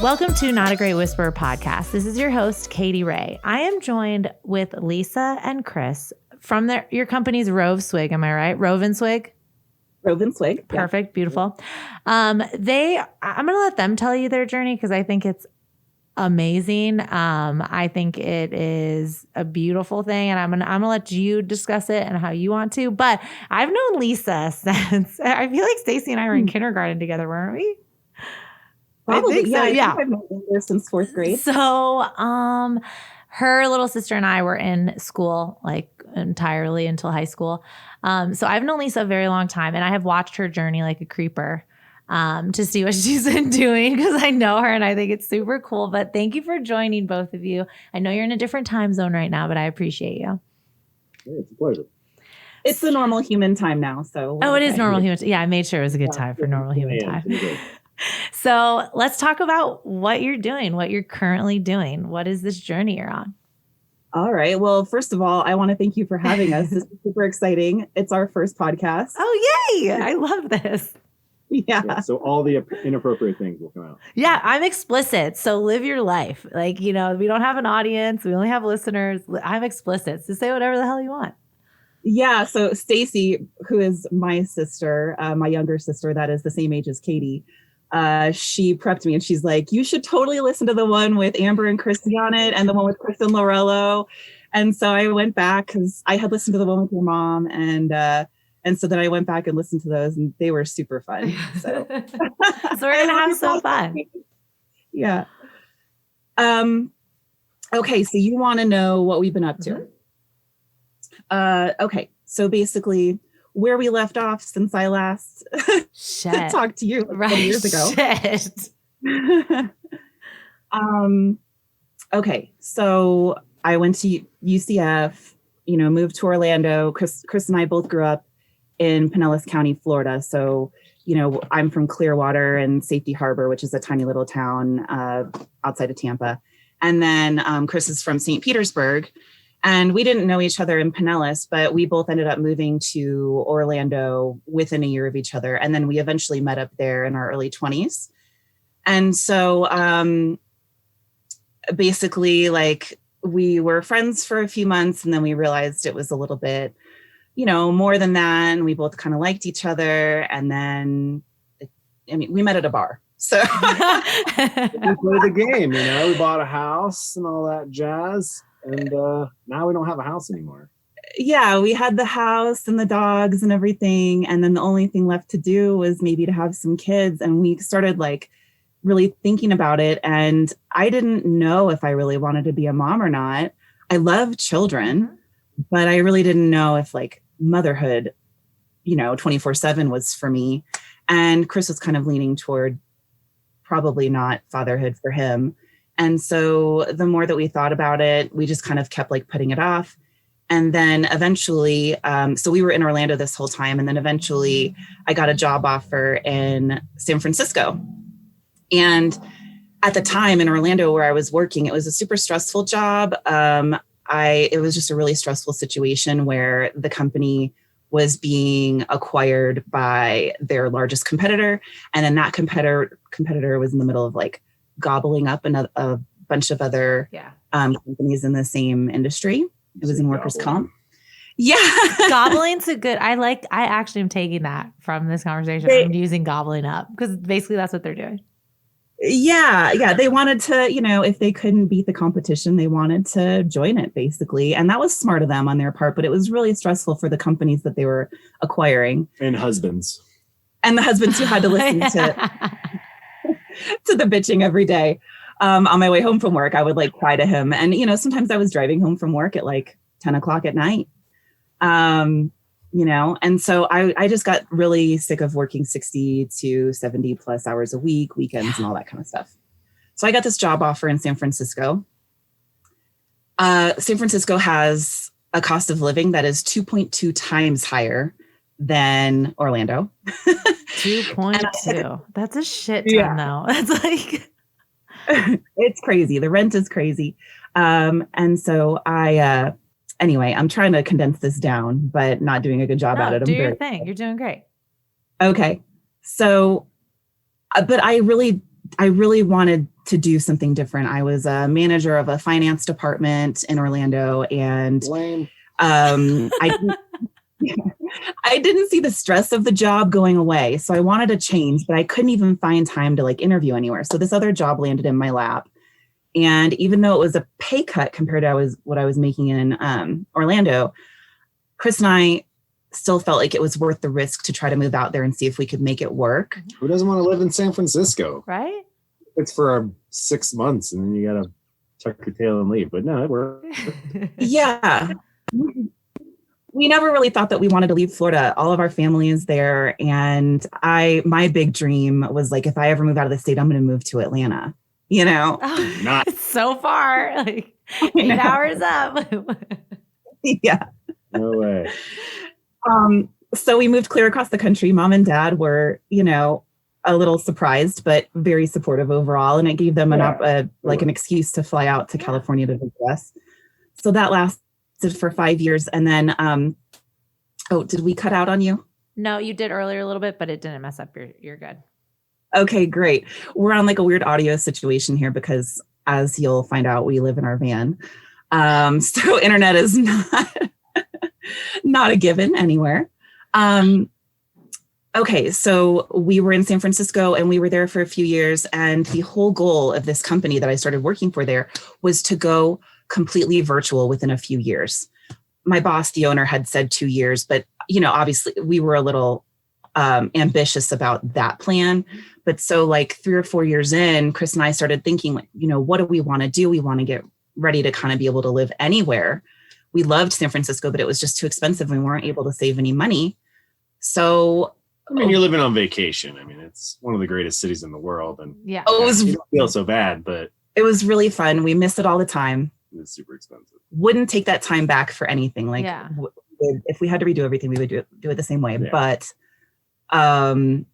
Welcome to Not a Great Whisperer podcast. This is your host, Katy Ray. I am joined with Lisa and Chris from your company's Rove Swig. Am I right? Rove and Swig? Rove and Swig. Perfect. Yeah. Beautiful. I'm going to let them tell you their journey because I think it's amazing. I think it is a beautiful thing, and I'm gonna let you discuss it and how you want to. But I've known Lisa since I feel like Stacy and I were in kindergarten together, weren't we? Probably, I think so. I think I've known her since fourth grade. So, her little sister and I were in school like entirely until high school. So I've known Lisa a very long time, and I have watched her journey like a creeper, to see what she's been doing because I know her and I think it's super cool. But thank you for joining, both of you. I know you're in a different time zone right now, but I appreciate you. Yeah, it's a pleasure. It's the normal human time now. So it is normal human. Yeah, I made sure it was a good time for normal human time. So let's talk about what you're doing, what you're currently doing. What is this journey you're on? All right. Well, first of all, I want to thank you for having us. This is super exciting. It's our first podcast. Oh, yay. I love this. Yeah. So all the inappropriate things will come out. Yeah, I'm explicit. So live your life. Like, we don't have an audience. We only have listeners. I'm explicit. So say whatever the hell you want. Yeah. So Stacy, who is my sister, my younger sister, that is the same age as Katy, she prepped me and she's like, you should totally listen to the one with Amber and Christy on it and the one with Kristen Lorello. And so I went back because I had listened to the one with your mom, and so then I went back and listened to those, and they were super fun. So, so we're going to have some fun. Yeah. Okay. So you want to know what we've been up to. Okay. So basically where we left off since I last talked to you like 20 years ago. Okay. So I went to UCF, moved to Orlando. Chris and I both grew up in Pinellas County, Florida. So, I'm from Clearwater and Safety Harbor, which is a tiny little town outside of Tampa. And then Chris is from St. Petersburg. And we didn't know each other in Pinellas, but we both ended up moving to Orlando within a year of each other. And then we eventually met up there in our early 20s. And so basically, like, we were friends for a few months, and then we realized it was a little bit, more than that. And we both kind of liked each other. And then, we met at a bar. So we played the game, we bought a house and all that jazz. And now we don't have a house anymore. Yeah, we had the house and the dogs and everything. And then the only thing left to do was maybe to have some kids. And we started like really thinking about it. And I didn't know if I really wanted to be a mom or not. I love children, but I really didn't know if like motherhood, 24/7 was for me. And Chris was kind of leaning toward probably not fatherhood for him. And so the more that we thought about it, we just kind of kept like putting it off. And then eventually, so we were in Orlando this whole time. And then eventually I got a job offer in San Francisco. And at the time in Orlando where I was working, it was a super stressful job. It was just a really stressful situation where the company was being acquired by their largest competitor. And then that competitor was in the middle of like gobbling up a bunch of other companies in the same industry. It was in workers' comp. Yeah. Gobbling's a good, I actually am taking that from this conversation. I'm using gobbling up because basically that's what they're doing. Yeah. They wanted to, if they couldn't beat the competition, they wanted to join it basically. And that was smart of them on their part, but it was really stressful for the companies that they were acquiring. And husbands. And the husbands who had to listen to the bitching every day. On my way home from work, I would like cry to him. And, sometimes I was driving home from work at like 10 o'clock at night. And so I just got really sick of working 60 to 70 plus hours a week, weekends and all that kind of stuff. So I got this job offer in San Francisco. San Francisco has a cost of living that is 2.2 times higher than Orlando. 2.2. That's a shit ton though. That's like it's crazy. The rent is crazy. And so I anyway, I'm trying to condense this down, but not doing a good job at it. Do your thing. You're doing great. Okay. So, but I really wanted to do something different. I was a manager of a finance department in Orlando, and I didn't see the stress of the job going away. So I wanted to change, but I couldn't even find time to like interview anywhere. So this other job landed in my lap. And even though it was a pay cut compared to what I was making in Orlando, Chris and I still felt like it was worth the risk to try to move out there and see if we could make it work. Who doesn't want to live in San Francisco? Right? It's for 6 months and then you got to tuck your tail and leave. But no, it worked. Yeah. We never really thought that we wanted to leave Florida. All of our family is there. And my big dream was like, if I ever move out of the state, I'm going to move to Atlanta, you know? Oh, Not it's so far, like 8 hours up. Yeah. no way. So we moved clear across the country. Mom and dad were, you know, a little surprised, but very supportive overall. And it gave them an excuse to fly out to California to visit us. So that lasted for 5 years. And then, did we cut out on you? No, you did earlier a little bit, but it didn't mess up. You're good. Okay, great. We're on like a weird audio situation here because, as you'll find out, we live in our van. So internet is not a given anywhere. Okay, so we were in San Francisco and we were there for a few years. And the whole goal of this company that I started working for there was to go completely virtual within a few years. My boss, the owner, had said 2 years, but you know, obviously we were a little ambitious about that plan. But so like 3 or 4 years in, Chris and I started thinking, like, you know, what do we want to do? We want to get ready to kind of be able to live anywhere. We loved San Francisco, but it was just too expensive. We weren't able to save any money. So, I mean, you're living on vacation. I mean, it's one of the greatest cities in the world. And yeah, you don't feel so bad, but it was really fun. We missed it all the time. it's super expensive. Wouldn't take that time back for anything. Like if we had to redo everything, we would do it the same way. Yeah. But the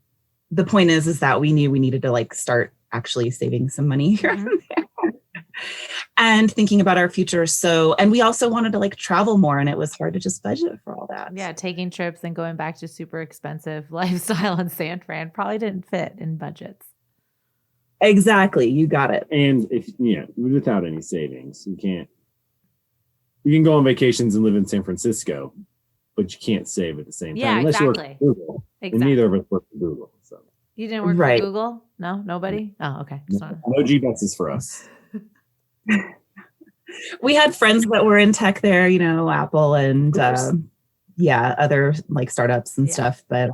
point is that we knew we needed to like start actually saving some money here and there. And thinking about our future. So, and we also wanted to like travel more, and it was hard to just budget for all that. Yeah. Taking trips and going back to super expensive lifestyle in San Fran probably didn't fit in budgets. Exactly. You got it. And without any savings, you can go on vacations and live in San Francisco, but you can't save at the same time. Yeah, unless exactly. You work for Google. Exactly. And neither of us work for Google. So you didn't work for Google? No, nobody? Oh, okay. No G-bucks for us. We had friends that were in tech there, you know, Apple and other like startups and stuff. But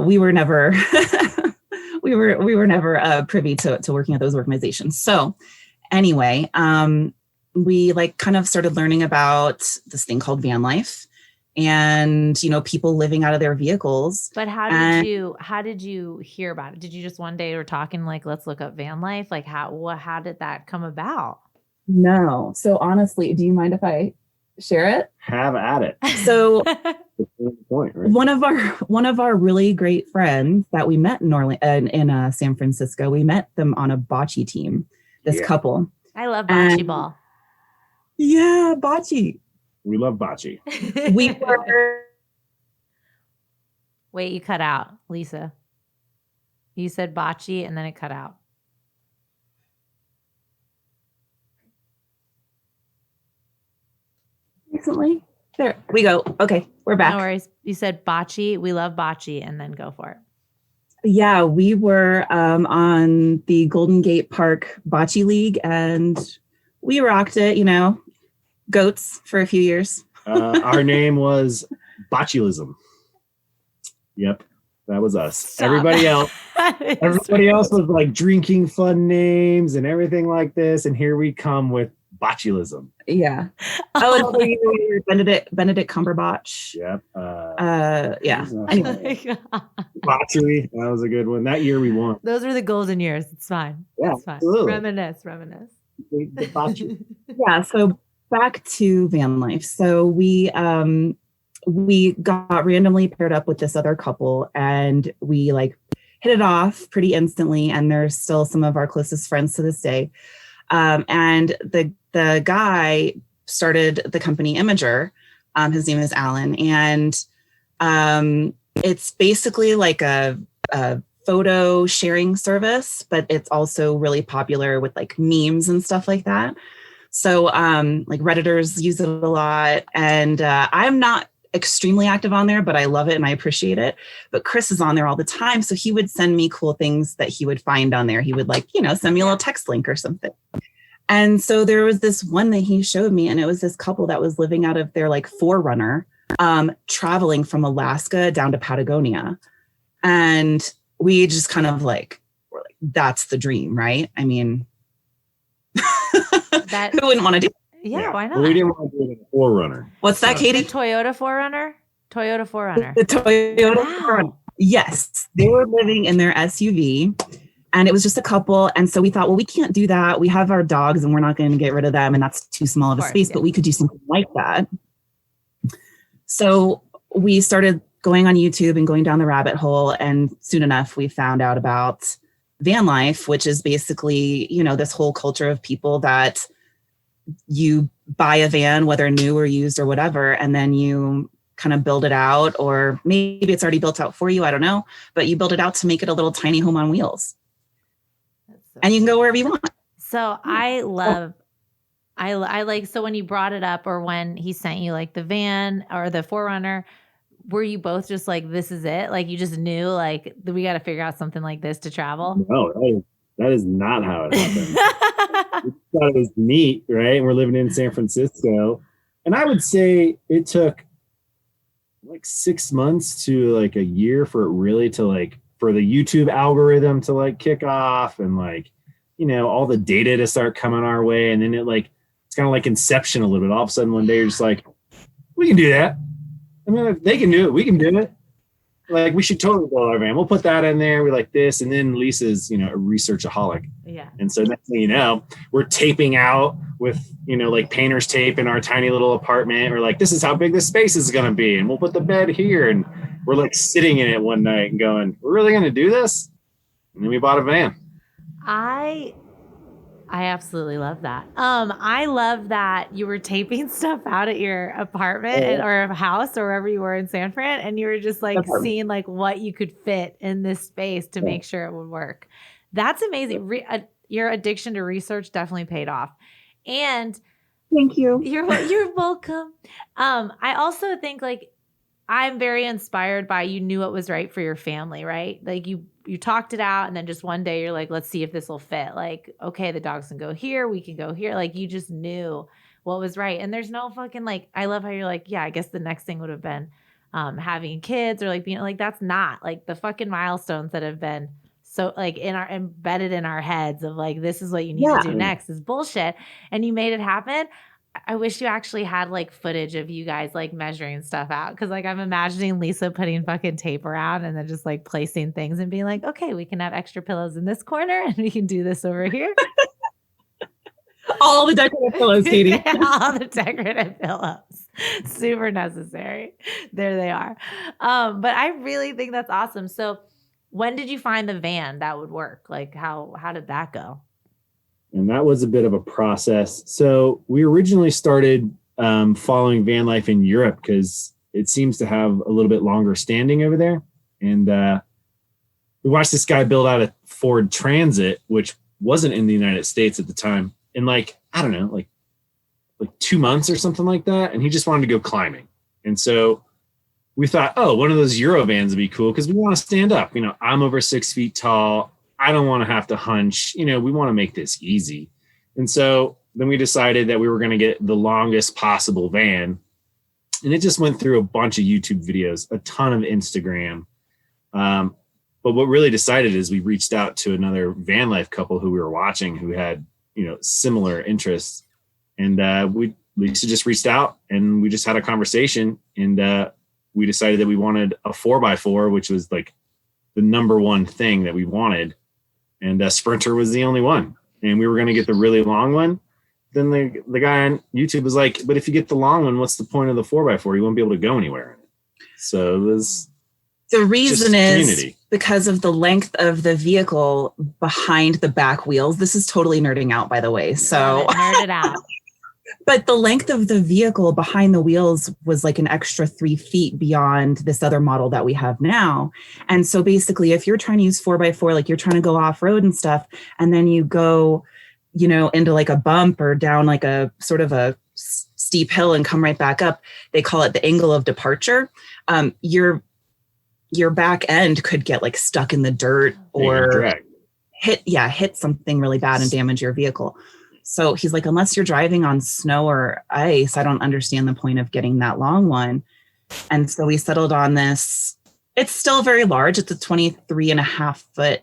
we were never we were never privy to working at those organizations. So anyway, we like kind of started learning about this thing called van life, and you know, people living out of their vehicles. But how did you hear about it? Did you just one day were talking like, let's look up van life? Like how did that come about? No. So honestly, do you mind if I share it? Have at it. So point, right? one of our really great friends that we met in San Francisco, we met them on a bocce team. This couple. I love bocce ball. Yeah, bocce. We love bocce. We were. Wait, you cut out, Lisa. You said bocce and then it cut out. Recently? There we go. Okay, we're back. No worries. You said bocce. We love bocce, and then go for it. Yeah, we were on the Golden Gate Park Bocce League, and we rocked it, you know, goats for a few years. Our name was Botulism. Yep, that was us. Stop. Everybody else was like drinking fun names and everything like this, and here we come with Botulism. Yeah. Oh, Benedict Cumberbatch. Yep. Yeah. Anyway. Botchery. That was a good one. That year we won. Those were the golden years. It's fine. Yeah, it's fine. Absolutely. Reminisce. The yeah. So back to van life. So we got randomly paired up with this other couple, and we like hit it off pretty instantly. And they're still some of our closest friends to this day. And the guy started the company Imager. His name is Alan. And it's basically like a photo sharing service, but it's also really popular with like memes and stuff like that. So like Redditors use it a lot. And I'm not extremely active on there, but I love it and I appreciate it. But Chris is on there all the time. So he would send me cool things that he would find on there. He would like, send me a little text link or something. And so there was this one that he showed me, and it was this couple that was living out of their like 4Runner, traveling from Alaska down to Patagonia. And we just kind of like, we're like, that's the dream, right? I mean, who wouldn't want to do it? Yeah, why not? Well, we didn't want to do it in a 4Runner. What's that, Katy? The Toyota 4Runner? Toyota 4Runner. The Toyota 4Runner. Yes. They were living in their SUV. And it was just a couple. And so we thought, well, we can't do that. We have our dogs and we're not going to get rid of them. And that's too small of a space, but we could do something like that. So we started going on YouTube and going down the rabbit hole. And soon enough, we found out about van life, which is basically, this whole culture of people that you buy a van, whether new or used or whatever, and then you kind of build it out, or maybe it's already built out for you. I don't know, but you build it out to make it a little tiny home on wheels. And you can go wherever you want. So I like, so when you brought it up or when he sent you like the van or the 4Runner, were you both just like, this is it? Like you just knew like we got to figure out something like this to travel? No, that is not how it happened. We thought it was neat, right? And we're living in San Francisco. And I would say it took like 6 months to like a year for it really to like, for the YouTube algorithm to like kick off and like, all the data to start coming our way. And then it's kind of like Inception a little bit. All of a sudden one day you're just like, we can do that. I mean, if they can do it, we can do it. Like we should totally build our van. We'll put that in there. We like this. And then Lisa's, a researchaholic. Yeah. And so next thing you know, we're taping out with, like painter's tape in our tiny little apartment. We're like, this is how big this space is going to be. And we'll put the bed here. And we're like sitting in it one night and going, we're really going to do this? And then we bought a van. I absolutely love that. I love that you were taping stuff out at your apartment or a house or wherever you were in San Fran, and you were just like seeing like what you could fit in this space to make sure it would work. That's amazing. Your addiction to research definitely paid off. And thank you. You're welcome. I also think like I'm very inspired by you knew what was right for your family, right? Like you talked it out and then just one day you're like, let's see if this will fit. Like, okay, the dogs can go here. We can go here. Like you just knew what was right. And there's no fucking like, I love how you're like, yeah, I guess the next thing would have been having kids or like being like, that's not like the fucking milestones that have been so like embedded in our heads of like, this is what you need to do next is bullshit. And you made it happen. I wish you actually had like footage of you guys like measuring stuff out. Cause like I'm imagining Lisa putting fucking tape around and then just like placing things and being like, okay, we can have extra pillows in this corner and we can do this over here. All the decorative pillows, Katy. All the decorative pillows. Super necessary. There they are. But I really think that's awesome. So when did you find the van that would work? Like how did that go? And that was a bit of a process. So we originally started following van life in Europe because it seems to have a little bit longer standing over there. And we watched this guy build out a Ford Transit, which wasn't in the United States at the time, in like, I don't know, like 2 months or something like that. And he just wanted to go climbing. And so we thought, oh, one of those Euro vans would be cool because we want to stand up. I'm over 6 feet tall. I don't want to have to hunch, we want to make this easy. And so then we decided that we were going to get the longest possible van. And it just went through a bunch of YouTube videos, a ton of Instagram. But what really decided is we reached out to another van life couple who we were watching who had, similar interests. And Lisa just reached out and we just had a conversation. And we decided that we wanted a 4x4, which was like the number one thing that we wanted. And Sprinter was the only one. And we were going to get the really long one. Then the guy on YouTube was like, but if you get the long one, what's the point of the 4x4? You won't be able to go anywhere in it. So it was the reason is because of the length of the vehicle behind the back wheels. This is totally nerding out, by the way. So nerd it out. But the length of the vehicle behind the wheels was like an extra 3 feet beyond this other model that we have now. And so basically, if you're trying to use 4x4, like you're trying to go off road and stuff, and then you go, into like a bump or down like a sort of a steep hill and come right back up, they call it the angle of departure. Your back end could get like stuck in the dirt or hit something really bad and damage your vehicle. So he's like, unless you're driving on snow or ice, I don't understand the point of getting that long one. And so we settled on this. It's still very large. It's a 23.5-foot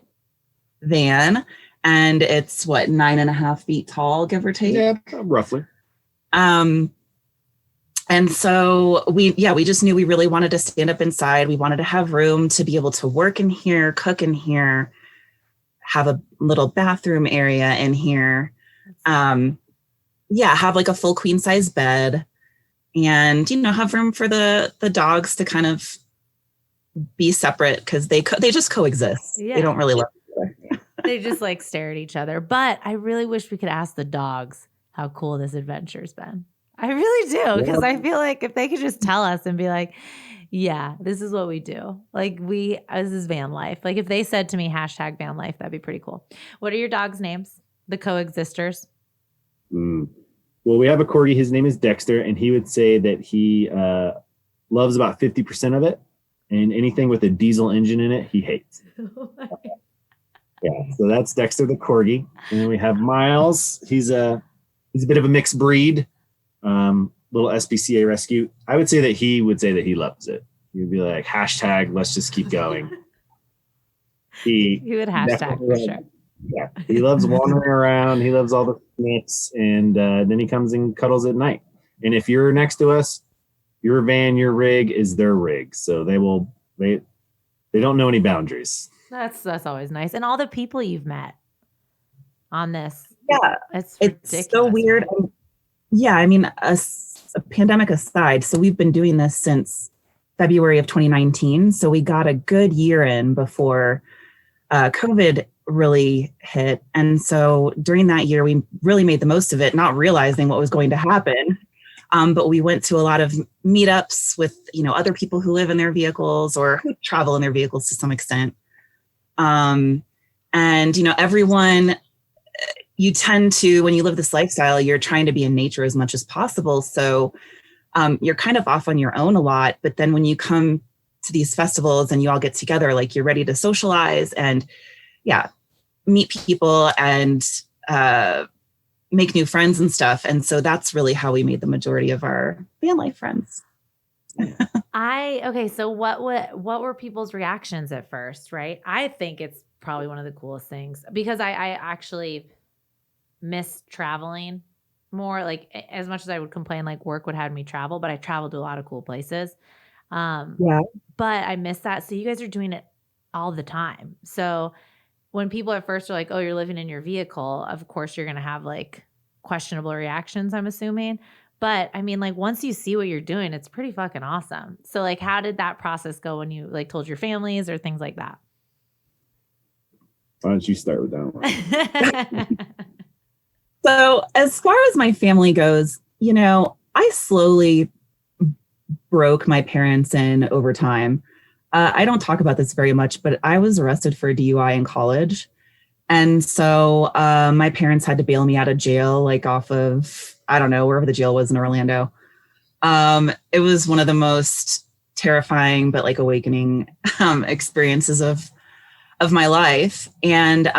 van. And it's 9.5 feet tall, give or take. Yeah, roughly. And so we just knew we really wanted to stand up inside. We wanted to have room to be able to work in here, cook in here, have a little bathroom area in here. Have like a full queen size bed and, have room for the dogs to kind of be separate because they just coexist. Yeah. They don't really love each other. They just like stare at each other. But I really wish we could ask the dogs how cool this adventure's been. I really do, because I feel like if they could just tell us and be like, yeah, this is what we do. Like this is van life. Like if they said to me, #van life, that'd be pretty cool. What are your dogs' names? The coexisters? Well, we have a corgi. His name is Dexter, and he would say that he loves about 50% of it, and anything with a diesel engine in it, he hates. Yeah, so that's Dexter the corgi. And then we have Miles. He's a bit of a mixed breed, little SPCA rescue. I would say that he would say that he loves it. He would be like, #let's just keep going. He would hashtag for sure. Yeah, he loves wandering around. He loves all the snicks, and then he comes and cuddles at night. And if you're next to us, your van, your rig is their rig, so they don't know any boundaries. That's always nice. And all the people you've met on this, it's so weird. Yeah, I mean, a pandemic aside, so we've been doing this since February of 2019. So we got a good year in before COVID really hit. And so during that year, we really made the most of it, not realizing what was going to happen. But we went to a lot of meetups with, other people who live in their vehicles or who travel in their vehicles to some extent. And, everyone, you tend to, when you live this lifestyle, you're trying to be in nature as much as possible. So you're kind of off on your own a lot. But then when you come to these festivals and you all get together, like you're ready to socialize and meet people and make new friends and stuff. And so that's really how we made the majority of our van life friends. So what were people's reactions at first, right? I think it's probably one of the coolest things because I actually miss traveling more. Like as much as I would complain, like work would have me travel, but I traveled to a lot of cool places. But I miss that. So you guys are doing it all the time. So when people at first are like, oh, you're living in your vehicle, of course you're going to have like questionable reactions, I'm assuming. But I mean, like once you see what you're doing, it's pretty fucking awesome. So like, how did that process go when you like told your families or things like that? Why don't you start with that one? So as far as my family goes, I slowly broke my parents in over time. I don't talk about this very much, but I was arrested for a DUI in college. And so my parents had to bail me out of jail, like off of, I don't know, wherever the jail was in Orlando. It was one of the most terrifying, but like awakening experiences of my life. And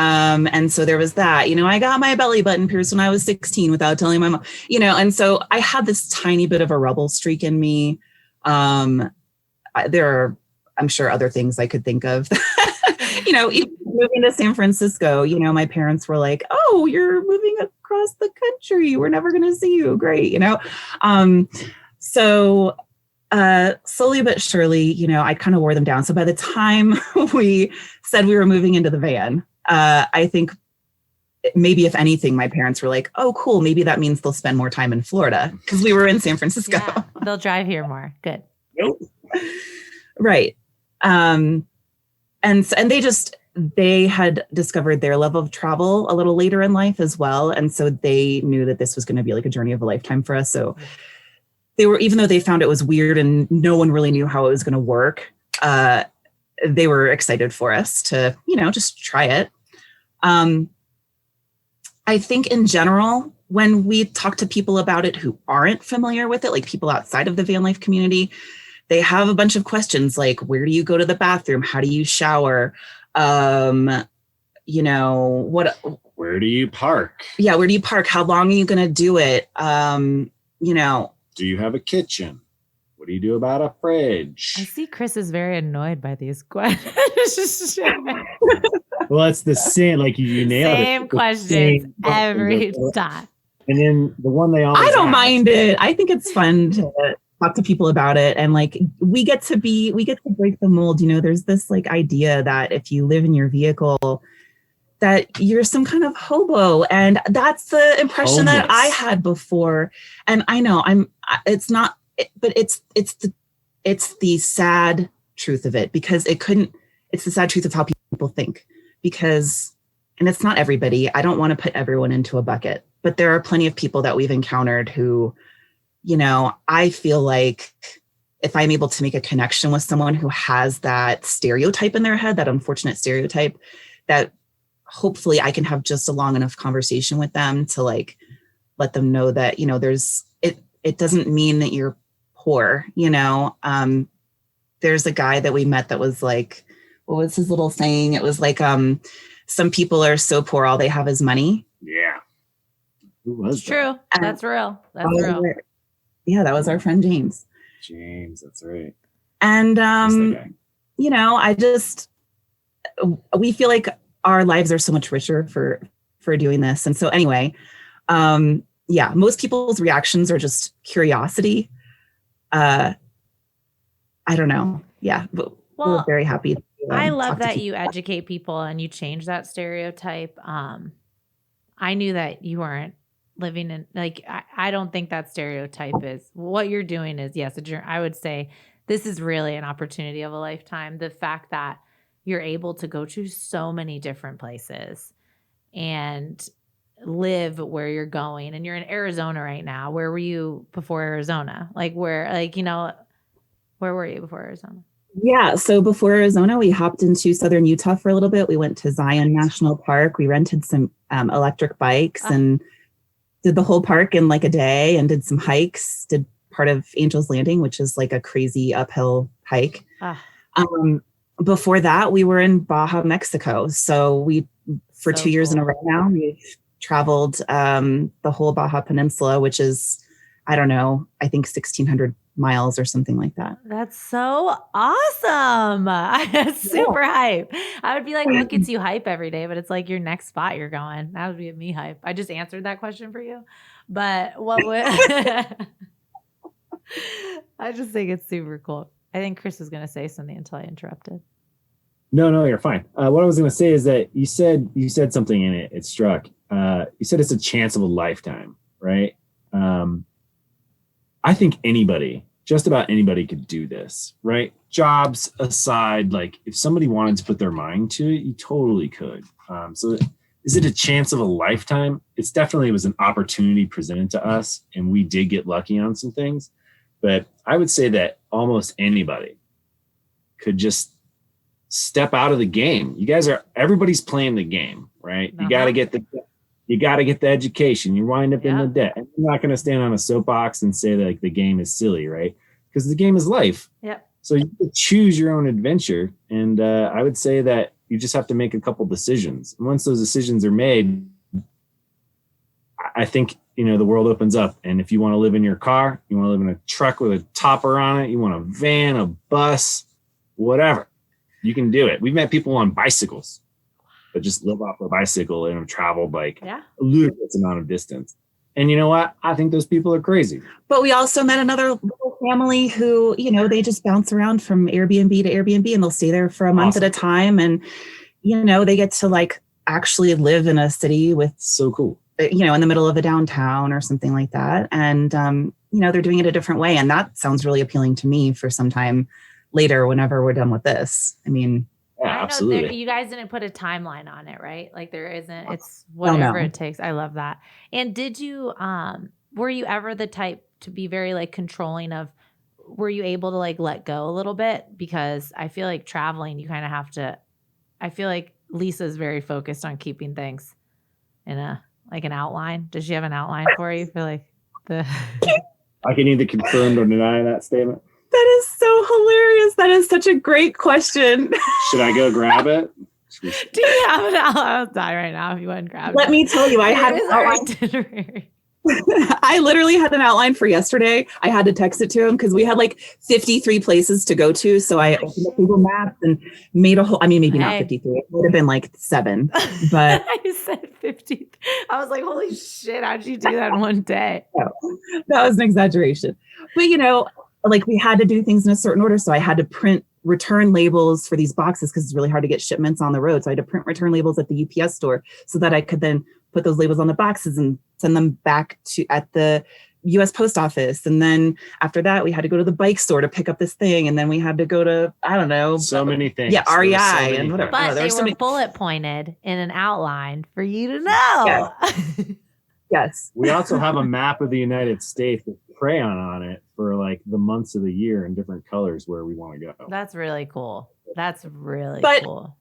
so there was that, I got my belly button pierced when I was 16 without telling my mom, and so I had this tiny bit of a rebel streak in me. There are, I'm sure, other things I could think of. Even moving to San Francisco, my parents were like, oh, you're moving across the country. We're never going to see you. Great. So slowly but surely, I kind of wore them down. So by the time we said we were moving into the van, I think maybe if anything, my parents were like, oh, cool. Maybe that means they'll spend more time in Florida because we were in San Francisco. Yeah, they'll drive here more. Good. Nope. Right. And they just, they had discovered their love of travel a little later in life as well. And so they knew that this was going to be like a journey of a lifetime for us. So they were, even though they found it was weird and no one really knew how it was going to work, they were excited for us to, just try it. I think in general, when we talk to people about it who aren't familiar with it, like people outside of the van life community, they have a bunch of questions like, where do you go to the bathroom? How do you shower? Where do you park? Yeah, where do you park? How long are you going to do it? Do you have a kitchen? What do you do about a fridge? I see Chris is very annoyed by these questions. Well, it's the same, like you nailed same it. Questions every time. And then the one they always I don't ask, mind it. I think it's fun to talk to people about it. And like, we get to break the mold. There's this like idea that if you live in your vehicle, that you're some kind of hobo. And that's the impression that I had before. And I know it's not, but it's the sad truth of it, because it's the sad truth of how people think, and it's not everybody. I don't want to put everyone into a bucket, but there are plenty of people that we've encountered who, I feel like if I'm able to make a connection with someone who has that stereotype in their head, that unfortunate stereotype, that hopefully I can have just a long enough conversation with them to like, let them know that, it doesn't mean that you're poor, there's a guy that we met that was like, what was his little saying? It was like, some people are so poor, all they have is money. Yeah. Who was that? True. That's real. That's real. Yeah, that was our friend James. James, that's right. And, we feel like our lives are so much richer for doing this. And so anyway, most people's reactions are just curiosity. I don't know. Yeah, but we're very happy. I love that you educate people and you change that stereotype. I knew that you weren't living in, like, I don't think that stereotype is what you're doing is, yes, I would say this is really an opportunity of a lifetime. The fact that you're able to go to so many different places and live where you're going, and you're in Arizona right now. Where were you before Arizona? Where were you before Arizona? Yeah. So before Arizona, we hopped into southern Utah for a little bit. We went to Zion National Park. We rented some electric bikes and did the whole park in like a day, and did some hikes, did part of Angel's Landing, which is like a crazy uphill hike. Before that, we were in Baja, Mexico. So for 2 years in a row now, we've traveled the whole Baja Peninsula, which is, I don't know, I think 1,600 miles or something like that. That's so awesome. Super hype. I would be like, what gets you hype every day? But it's like your next spot you're going. That would be me hype. I just answered that question for you. But what would I just think it's super cool. I think Chris was going to say something until I interrupted. No, you're fine. What I was going to say is that you said something in it. It struck. You said it's a chance of a lifetime, right? I think just about anybody could do this, right? Jobs aside, like if somebody wanted to put their mind to it, you totally could. So is it a chance of a lifetime? It's definitely was an opportunity presented to us, and we did get lucky on some things. But I would say that almost anybody could just step out of the game. Everybody's playing the game, right? You got to get the education. You wind up in the debt. And you're not going to stand on a soapbox and say that like the game is silly, right? Because the game is life. Yep. So you choose your own adventure. And I would say that you just have to make a couple decisions. And once those decisions are made, I think, the world opens up. And if you want to live in your car, you want to live in a truck with a topper on it, you want a van, a bus, whatever, you can do it. We've met people on bicycles that just live off a bicycle and have traveled like a ludicrous amount of distance. And you know what? I think those people are crazy. But we also met another little family who, they just bounce around from Airbnb to Airbnb, and they'll stay there for a month at a time. And, they get to like actually live in a city with so cool, in the middle of a downtown or something like that. And, they're doing it a different way. And that sounds really appealing to me for some time later, whenever we're done with this. I mean, Yeah, I know absolutely. you guys didn't put a timeline on it, right? Like there isn't, it's Oh, no. whatever it takes. I love that. And did you, were you ever the type to be very like controlling of, were you able to like let go a little bit? Because I feel like traveling, you kind of have to, I feel like Lisa's very focused on keeping things in a, like an outline. Does she have an outline for you? For like the, I can either confirm or deny that statement. That is so hilarious. That is such a great question. Should I go grab it? do you have an outline? I'll die right now if you wouldn't grab it. Let me tell you, I had Here an is our outline. itinerary. I literally had an outline for yesterday. I had to text it to him because we had like 53 places to go to. So I opened up Google Maps and made a whole, I mean, maybe not 53. It would have been like 7, but I said 50. I was like, holy shit, how'd you do that in one day? no, that was an exaggeration. But you know, like we had to do things in a certain order. So I had to print return labels for these boxes because it's really hard to get shipments on the road. So I had to print return labels at the UPS store so that I could then put those labels on the boxes and send them back to at the US post office. And then after that, we had to go to the bike store to pick up this thing. And then we had to go to, I don't know. So many things. Yeah, There were REI so many and whatever. But there they so were many- bullet pointed in an outline for you to know. Yes. We also have a map of the United States with crayon on it for like the months of the year in different colors where we want to go. That's really cool. That's really But- cool.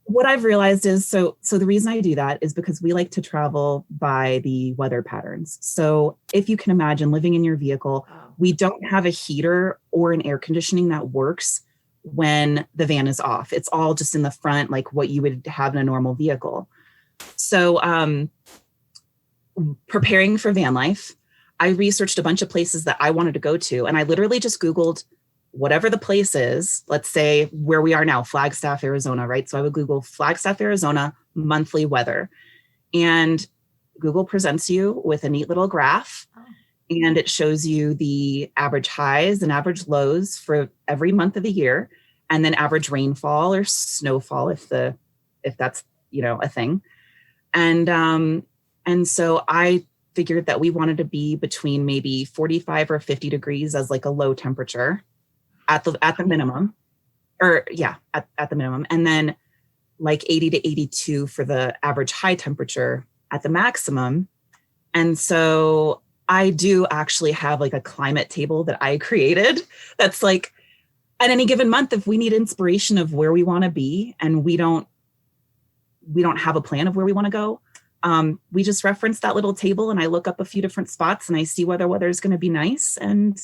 What I've realized is so the reason I do that is because we like to travel by the weather patterns. So if you can imagine living in your vehicle, we don't have a heater or an air conditioning that works when the van is off. It's all just in the front, like what you would have in a normal vehicle. So preparing for van life, I researched a bunch of places that I wanted to go to. And I literally just Googled whatever the place is, let's say where we are now, Flagstaff, Arizona, right? So I would Google Flagstaff, Arizona, monthly weather. And Google presents you with a neat little graph. And it shows you the average highs and average lows for every month of the year. And then average rainfall or snowfall, if that's, you know, a thing. And so I figured that we wanted to be between maybe 45 or 50 degrees as like a low temperature at the minimum, or yeah, at the minimum. And then like 80 to 82 for the average high temperature at the maximum. And so I do actually have like a climate table that I created that's like at any given month, if we need inspiration of where we want to be and we don't have a plan of where we want to go, we just reference that little table and I look up a few different spots and I see whether weather is going to be nice and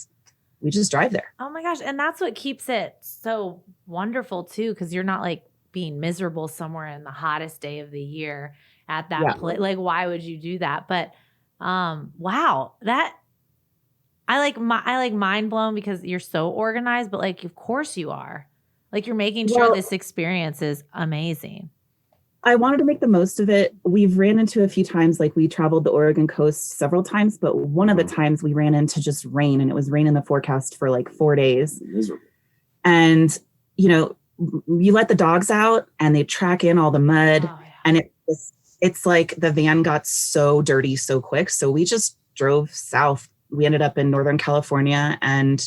we just drive there. Oh my gosh. And that's what keeps it so wonderful too, because you're not like being miserable somewhere in the hottest day of the year at that place. Like, why would you do that? But wow, that I like mind blown because you're so organized, but like, of course you are. Like you're making sure this experience is amazing. I wanted to make the most of it. We've ran into a few times, like we traveled the Oregon coast several times, but one of the times we ran into just rain and it was rain in the forecast for like 4 days. And, you know, you let the dogs out and they track in all the mud and it's like the van got so dirty so quick. So we just drove south. We ended up in Northern California and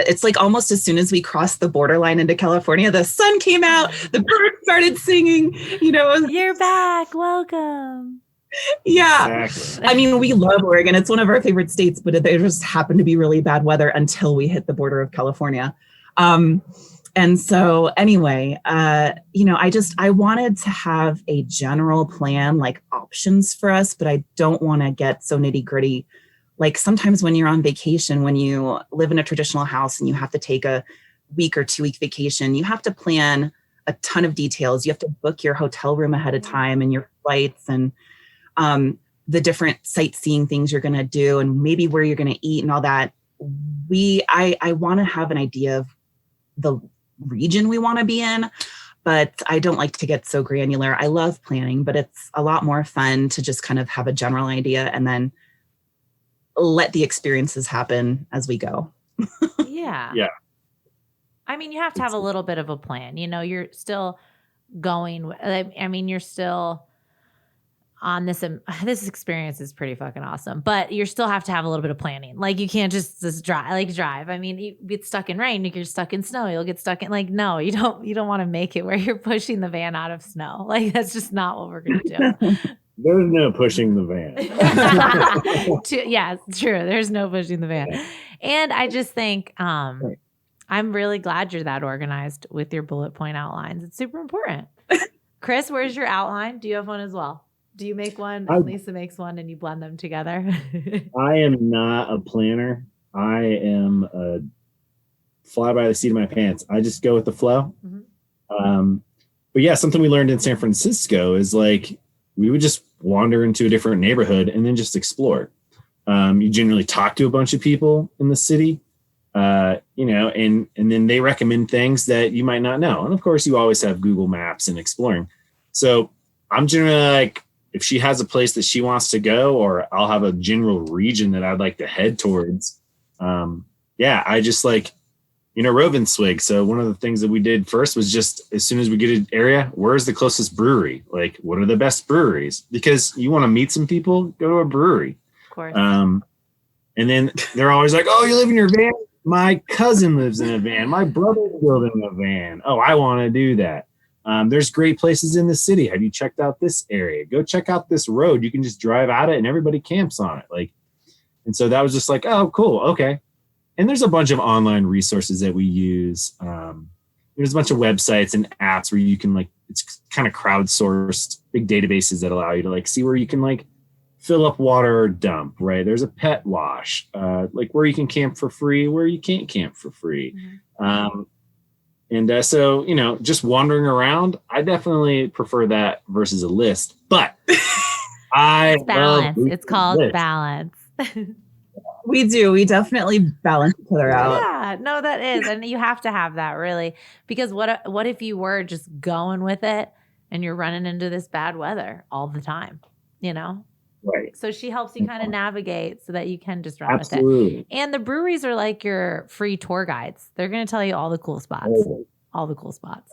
it's like almost as soon as we crossed the borderline into California, the sun came out, the birds started singing, you know. You're back. Welcome. Yeah. Exactly. I mean, we love Oregon. It's one of our favorite states, but there just happened to be really bad weather until we hit the border of California. And so anyway, you know, I wanted to have a general plan, like options for us, but I don't want to get so nitty gritty. Like sometimes when you're on vacation, when you live in a traditional house and you have to take a week or 2 week vacation, you have to plan a ton of details. You have to book your hotel room ahead of time and your flights and the different sightseeing things you're going to do and maybe where you're going to eat and all that. I want to have an idea of the region we want to be in, but I don't like to get so granular. I love planning, but it's a lot more fun to just kind of have a general idea and then let the experiences happen as we go. Yeah. Yeah. I mean, you have to have a little bit of a plan. You know, you're still going. I mean, you're still on this experience is pretty fucking awesome, but you still have to have a little bit of planning. Like you can't just drive. I mean, you get stuck in rain, you get stuck in snow, you'll get stuck in no, you don't want to make it where you're pushing the van out of snow. Like that's just not what we're going to do. There's no pushing the van. Yeah, it's true. There's no pushing the van. And I just think I'm really glad you're that organized with your bullet point outlines. It's super important. Chris, where's your outline? Do you have one as well? Do you make one and Lisa makes one and you blend them together? I am not a planner. I am a fly by the seat of my pants. I just go with the flow. Mm-hmm. But yeah, something we learned in San Francisco is like we would just wander into a different neighborhood and then just explore. You generally talk to a bunch of people in the city, and then they recommend things that you might not know. And of course, you always have Google Maps and exploring. So I'm generally like, if she has a place that she wants to go, or I'll have a general region that I'd like to head towards. I just like, Rove and Swig. So one of the things that we did first was just as soon as we get an area, where's the closest brewery? Like, what are the best breweries? Because you want to meet some people, go to a brewery. Of course. And then they're always like, oh, you live in your van? My cousin lives in a van. My brother's building a van. Oh, I want to do that. There's great places in the city. Have you checked out this area? Go check out this road. You can just drive out it and everybody camps on it. And so that was just like, oh, cool. Okay. And there's a bunch of online resources that we use. There's a bunch of websites and apps where you can it's kind of crowdsourced big databases that allow you to see where you can fill up water or dump, right? There's a pet wash, where you can camp for free, where you can't camp for free. Mm-hmm. So, just wandering around, I definitely prefer that versus a list. But it's balance. It's called balance. We do. We definitely balance each other out. Yeah, no, that is. And you have to have that really, because what if you were just going with it and you're running into this bad weather all the time, Right. So she helps you kind of navigate so that you can just run with it. And the breweries are like your free tour guides. They're going to tell you all the cool spots. All the cool spots.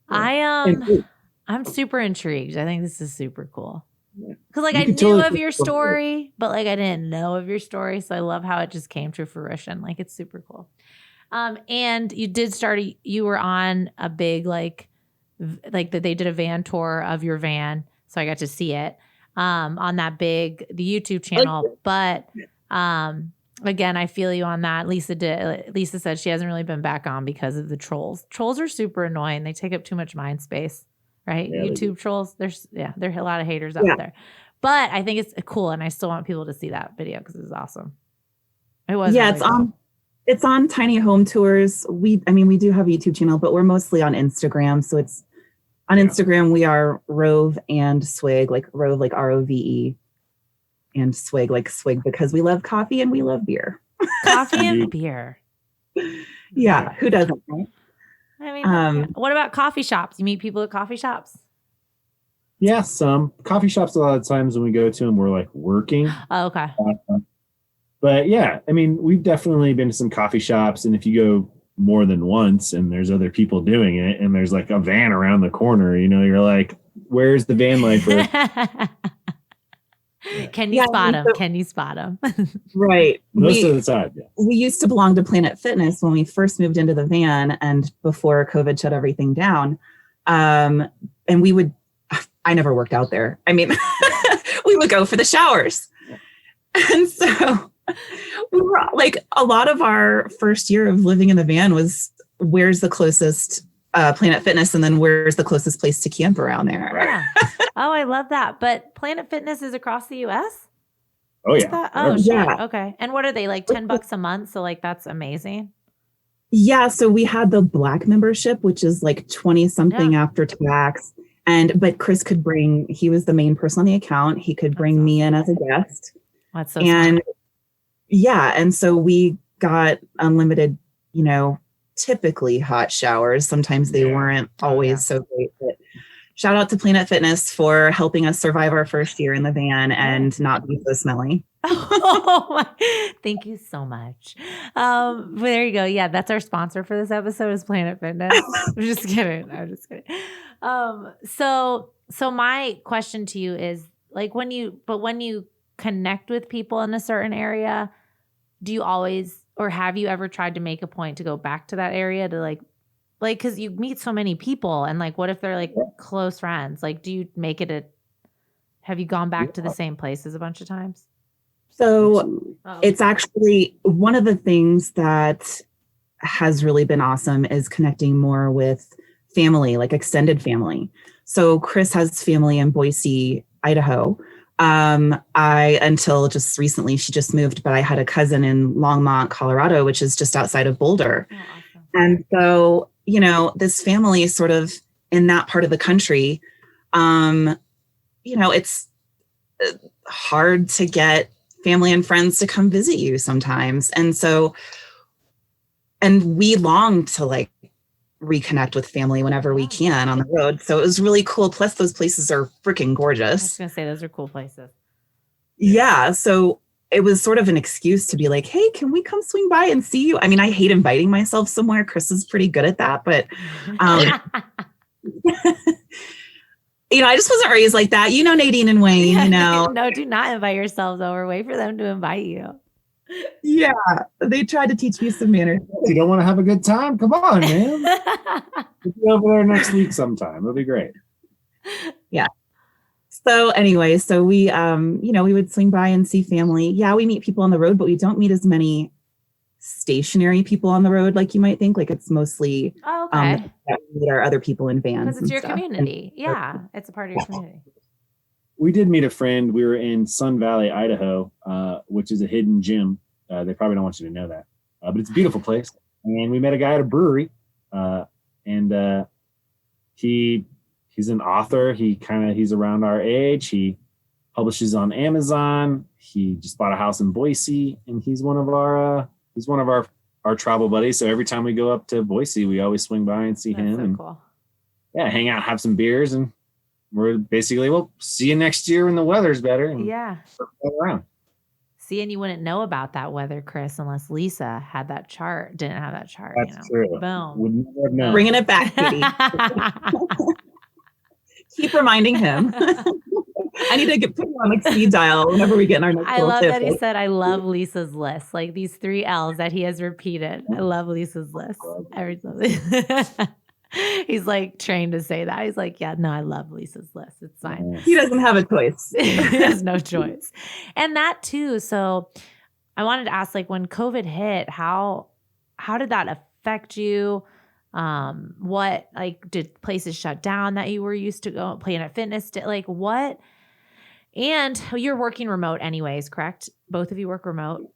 I'm super intrigued. I think this is super cool. Because I knew of your story, but I didn't know of your story. So I love how it just came to fruition. It's super cool. And you did you were on a big they did a van tour of your van. So I got to see it. On the YouTube channel. But again, I feel you on that. Lisa said she hasn't really been back on because of the trolls. Trolls are super annoying. They take up too much mind space, right? Yeah, YouTube trolls. There are a lot of haters out there. But I think it's cool, and I still want people to see that video because it was awesome. It was. Yeah, really it's on Tiny Home Tours. We do have a YouTube channel, but we're mostly on Instagram. So it's on Instagram, we are Rove and Swig, Rove, Rove, and Swig, swig, because we love coffee and we love beer. Coffee and beer. Yeah, who doesn't, right? What about coffee shops? You meet people at coffee shops? Yeah, some. Coffee shops, a lot of times when we go to them, we're working. Oh, okay. But yeah, we've definitely been to some coffee shops, and if you go more than once and there's other people doing it and there's a van around the corner, you're like, where's the van lifer? Can you spot him? Can you spot him? Right. Most of the time. Yeah. We used to belong to Planet Fitness when we first moved into the van and before COVID shut everything down. And I never worked out there. We would go for the showers. And so we were a lot of our first year of living in the van was where's the closest Planet Fitness, and then where's the closest place to camp around there. Yeah. Oh, I love that. But Planet Fitness is across the U.S.? Oh, yeah. Oh, shit. Yeah. Okay. And what are they, $10 a month? So that's amazing. Yeah. So we had the Black membership, which is 20 something after tax. But Chris he was the main person on the account. He could bring me in as a guest. That's so smart. Yeah. And so we got unlimited, typically hot showers. Sometimes they weren't always so great. But shout out to Planet Fitness for helping us survive our first year in the van and not be so smelly. Oh my, thank you so much. But there you go. Yeah, that's our sponsor for this episode is Planet Fitness. I'm just kidding. I'm just kidding. So my question to you is like when you connect with people in a certain area, do you always, or have you ever tried to make a point to go back to that area to like, cause you meet so many people and like, what if they're like close friends? Like, do you make it have you gone back to the same places a bunch of times? So it's actually one of the things that has really been awesome is connecting more with family, like extended family. So Chris has family in Boise, Idaho. Until just recently, she just moved, but I had a cousin in Longmont, Colorado, which is just outside of Boulder. Oh, awesome. And so, this family is sort of in that part of the country. It's hard to get family and friends to come visit you sometimes. And we long to like reconnect with family whenever we can on the road. So it was really cool. Plus those places are freaking gorgeous. I was going to say, those are cool places. Yeah. So it was sort of an excuse to be like, hey, can we come swing by and see you? I mean, I hate inviting myself somewhere. Chris is pretty good at that, but, I just wasn't raised like that. Nadine and Wayne, No, do not invite yourselves over. Wait for them to invite you. Yeah, they tried to teach me some manners. You don't want to have a good time? Come on, man. We'll be over there next week sometime. It'll be great. Yeah. So anyway, we, we would swing by and see family. Yeah, we meet people on the road, but we don't meet as many stationary people on the road like you might think. Like it's mostly that we meet our other people in vans. Because it's your community. Yeah, it's a part of your community. We did meet a friend. We were in Sun Valley, Idaho, which is a hidden gem. They probably don't want you to know that, but it's a beautiful place. And we met a guy at a brewery, and he's an author. He's around our age. He publishes on Amazon. He just bought a house in Boise, and he's one of our travel buddies. So every time we go up to Boise, we always swing by and see him. So and cool. Yeah, hang out, have some beers, and we're basically, we'll see you next year when the weather's better. And yeah. Around. See, and you wouldn't know about that weather, Chris, unless Lisa didn't have that chart. That's true. Boom. Would never have known. Bringing it back, Katy. Keep reminding him. I need to put him on like speed dial whenever we get in our next I love that he said, I love Lisa's list. Like these 3 L's that he has repeated. I love Lisa's list. Every time. He's like trained to say that. He's like, yeah, no, I love Lisa's list. It's fine. He doesn't have a choice. He has no choice. And that too. So I wanted to ask, like when COVID hit, how did that affect you? What, like, did places shut down that you were used to go Planet Fitness? Like what? And you're working remote anyways, correct? Both of you work remote.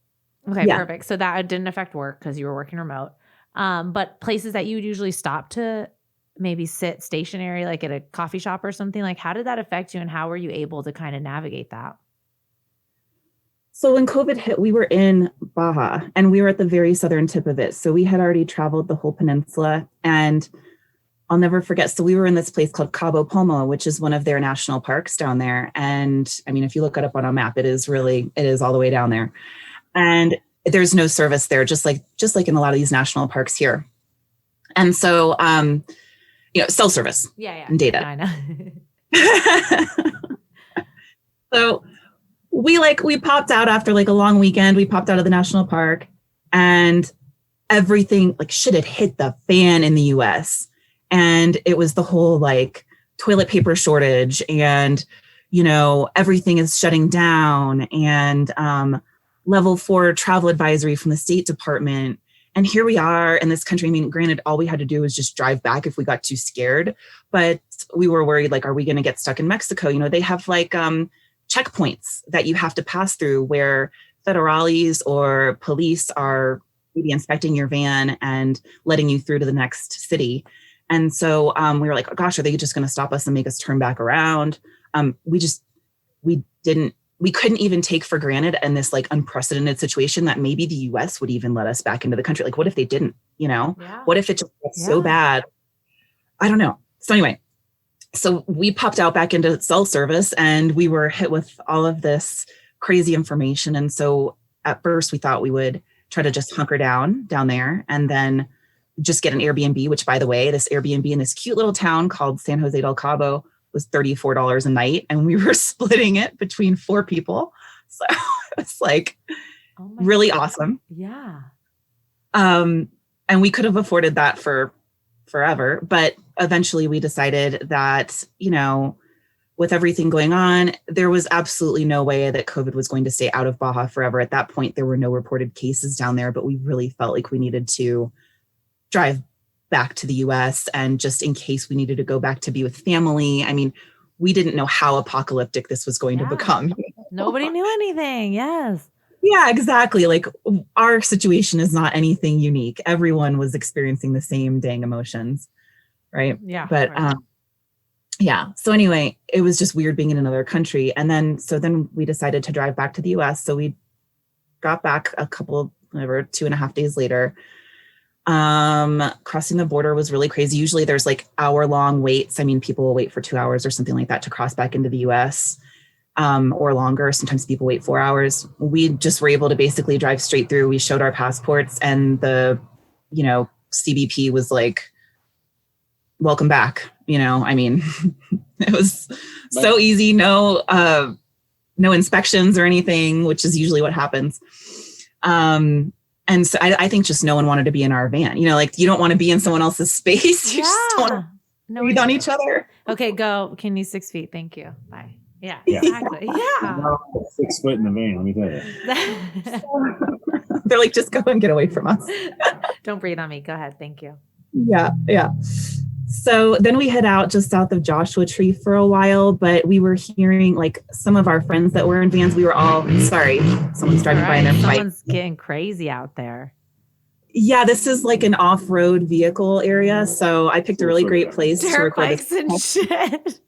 Okay, yeah. Perfect. So that didn't affect work because you were working remote. But places that you would usually stop to maybe sit stationary, like at a coffee shop or something, like how did that affect you and how were you able to kind of navigate that? So when COVID hit, we were in Baja and we were at the very southern tip of it. So we had already traveled the whole peninsula, and I'll never forget. So we were in this place called Cabo Pomo, which is one of their national parks down there. And I mean, if you look it up on a map, it is all the way down there. And there's no service there, just like in a lot of these national parks here. And so, cell service. Yeah. And data. I know. So we popped out after like a long weekend. We popped out of the national park and everything, like shit had hit the fan in the US. And it was the whole like toilet paper shortage and, everything is shutting down and, level 4 travel advisory from the State Department. And here we are in this country. I mean, granted, all we had to do was just drive back if we got too scared, but we were worried, like, are we going to get stuck in Mexico? They have like checkpoints that you have to pass through where federales or police are maybe inspecting your van and letting you through to the next city. And so we were like, oh, gosh, are they just going to stop us and make us turn back around? We couldn't even take for granted in this like unprecedented situation that maybe the US would even let us back into the country. Like, what if they didn't, Yeah. What if it just got so bad? I don't know. So anyway, so we popped out back into cell service and we were hit with all of this crazy information. And so at first we thought we would try to just hunker down there and then just get an Airbnb, which by the way, this Airbnb in this cute little town called San Jose del Cabo was $34 a night. And we were splitting it between 4 people. So it's like really awesome. Yeah. And we could have afforded that for forever. But eventually we decided that, you know, with everything going on, there was absolutely no way that COVID was going to stay out of Baja forever. At that point, there were no reported cases down there, but we really felt like we needed to drive back to the US. And just in case we needed to go back to be with family. I mean, we didn't know how apocalyptic this was going to become. Nobody knew anything. Yes. Yeah, exactly. Like our situation is not anything unique. Everyone was experiencing the same dang emotions. Right. Yeah. But, yeah. So anyway, it was just weird being in another country. And then we decided to drive back to the US. So we got back a couple, 2.5 days later. Crossing the border was really crazy. Usually there's like hour-long waits. I mean, people will wait for 2 hours or something like that to cross back into the US, or longer. Sometimes people wait 4 hours. We just were able to basically drive straight through. We showed our passports and the, you know, CBP was like, welcome back. You know, I mean, it was so easy. No inspections or anything, which is usually what happens. And so I think just no one wanted to be in our van. You know, like you don't want to be in someone else's space. You just want to breathe on each other. Okay, go. Can you 6 feet? Thank you. Bye. Yeah, exactly. Yeah. 6 foot in the van, let me tell you. They're like, just go and get away from us. Don't breathe on me. Go ahead. Thank you. Yeah. So then we head out just south of Joshua Tree for a while, but we were hearing like some of our friends that were in vans. We were all sorry. Someone's driving by in their bike. Someone's getting crazy out there. Yeah, this is like an off-road vehicle area. So I picked a really great place to record bikes and shit.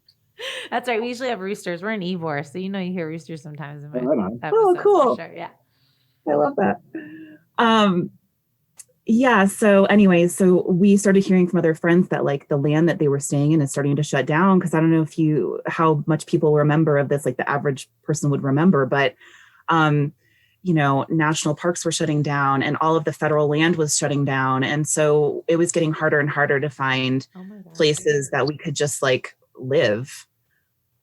That's right. We usually have roosters. We're in Ivor, so you know you hear roosters sometimes. Oh, cool. Sure. Yeah. I love that. Yeah. So anyways, so we started hearing from other friends that like the land that they were staying in is starting to shut down. Cause I don't know how much people remember of this, like the average person would remember, but, you know, national parks were shutting down and all of the federal land was shutting down. And so it was getting harder and harder to find places that we could just like live.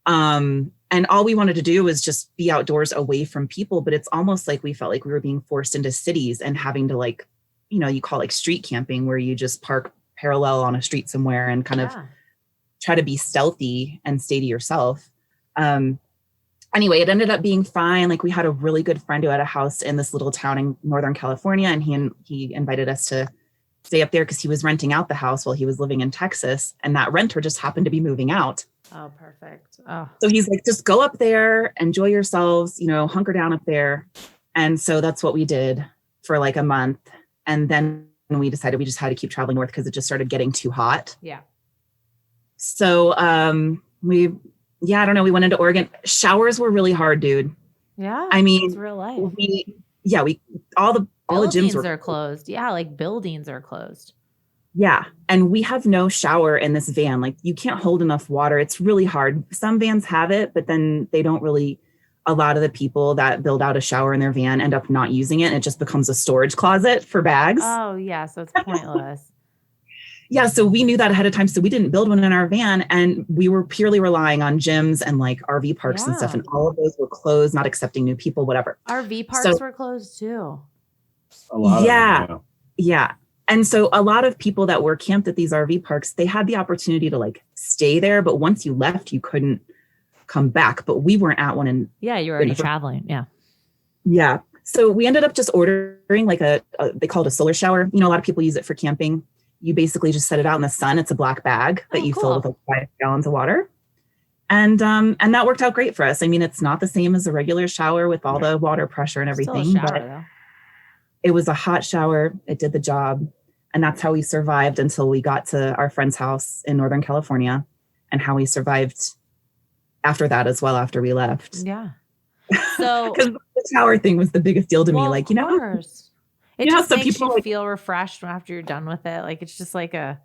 And all we wanted to do was just be outdoors away from people. But it's almost like we felt like we were being forced into cities and having to like, you know, you call like street camping where you just park parallel on a street somewhere and kind of try to be stealthy and stay to yourself. Anyway, it ended up being fine. Like we had a really good friend who had a house in this little town in Northern California. And he invited us to stay up there because he was renting out the house while he was living in Texas. And that renter just happened to be moving out. Oh, perfect. Oh. So he's like, just go up there, enjoy yourselves, you know, hunker down up there. And so that's what we did for like a month. And then we decided we just had to keep traveling north because it just started getting too hot. Yeah. So I don't know. We went into Oregon. Showers were really hard, dude. Yeah. I mean, it's real life. All the gyms are closed. Yeah. Like buildings are closed. Yeah. And we have no shower in this van. Like you can't hold enough water. It's really hard. Some vans have it, but then they don't really. A lot of the people that build out a shower in their van end up not using it. And it just becomes a storage closet for bags. Oh yeah. So it's pointless. Yeah. So we knew that ahead of time. So we didn't build one in our van and we were purely relying on gyms and like RV parks and stuff. And all of those were closed, not accepting new people, whatever. RV parks were closed too. A lot of them, yeah. And so a lot of people that were camped at these RV parks, they had the opportunity to like stay there. But once you left, you couldn't come back, but we weren't at one. And yeah, you were already traveling. Yeah. So we ended up just ordering like they call it a solar shower. You know, a lot of people use it for camping. You basically just set it out in the sun. It's a black bag that you fill with like 5 gallons of water. And that worked out great for us. I mean, it's not the same as a regular shower with all the water pressure and everything, but it was a hot shower. It did the job. And that's how we survived until we got to our friend's house in Northern California and how we survived after that as well, after we left. Yeah. So because the shower thing was the biggest deal to me. Like, you know, it just makes people feel refreshed after you're done with it. Like, it's just like I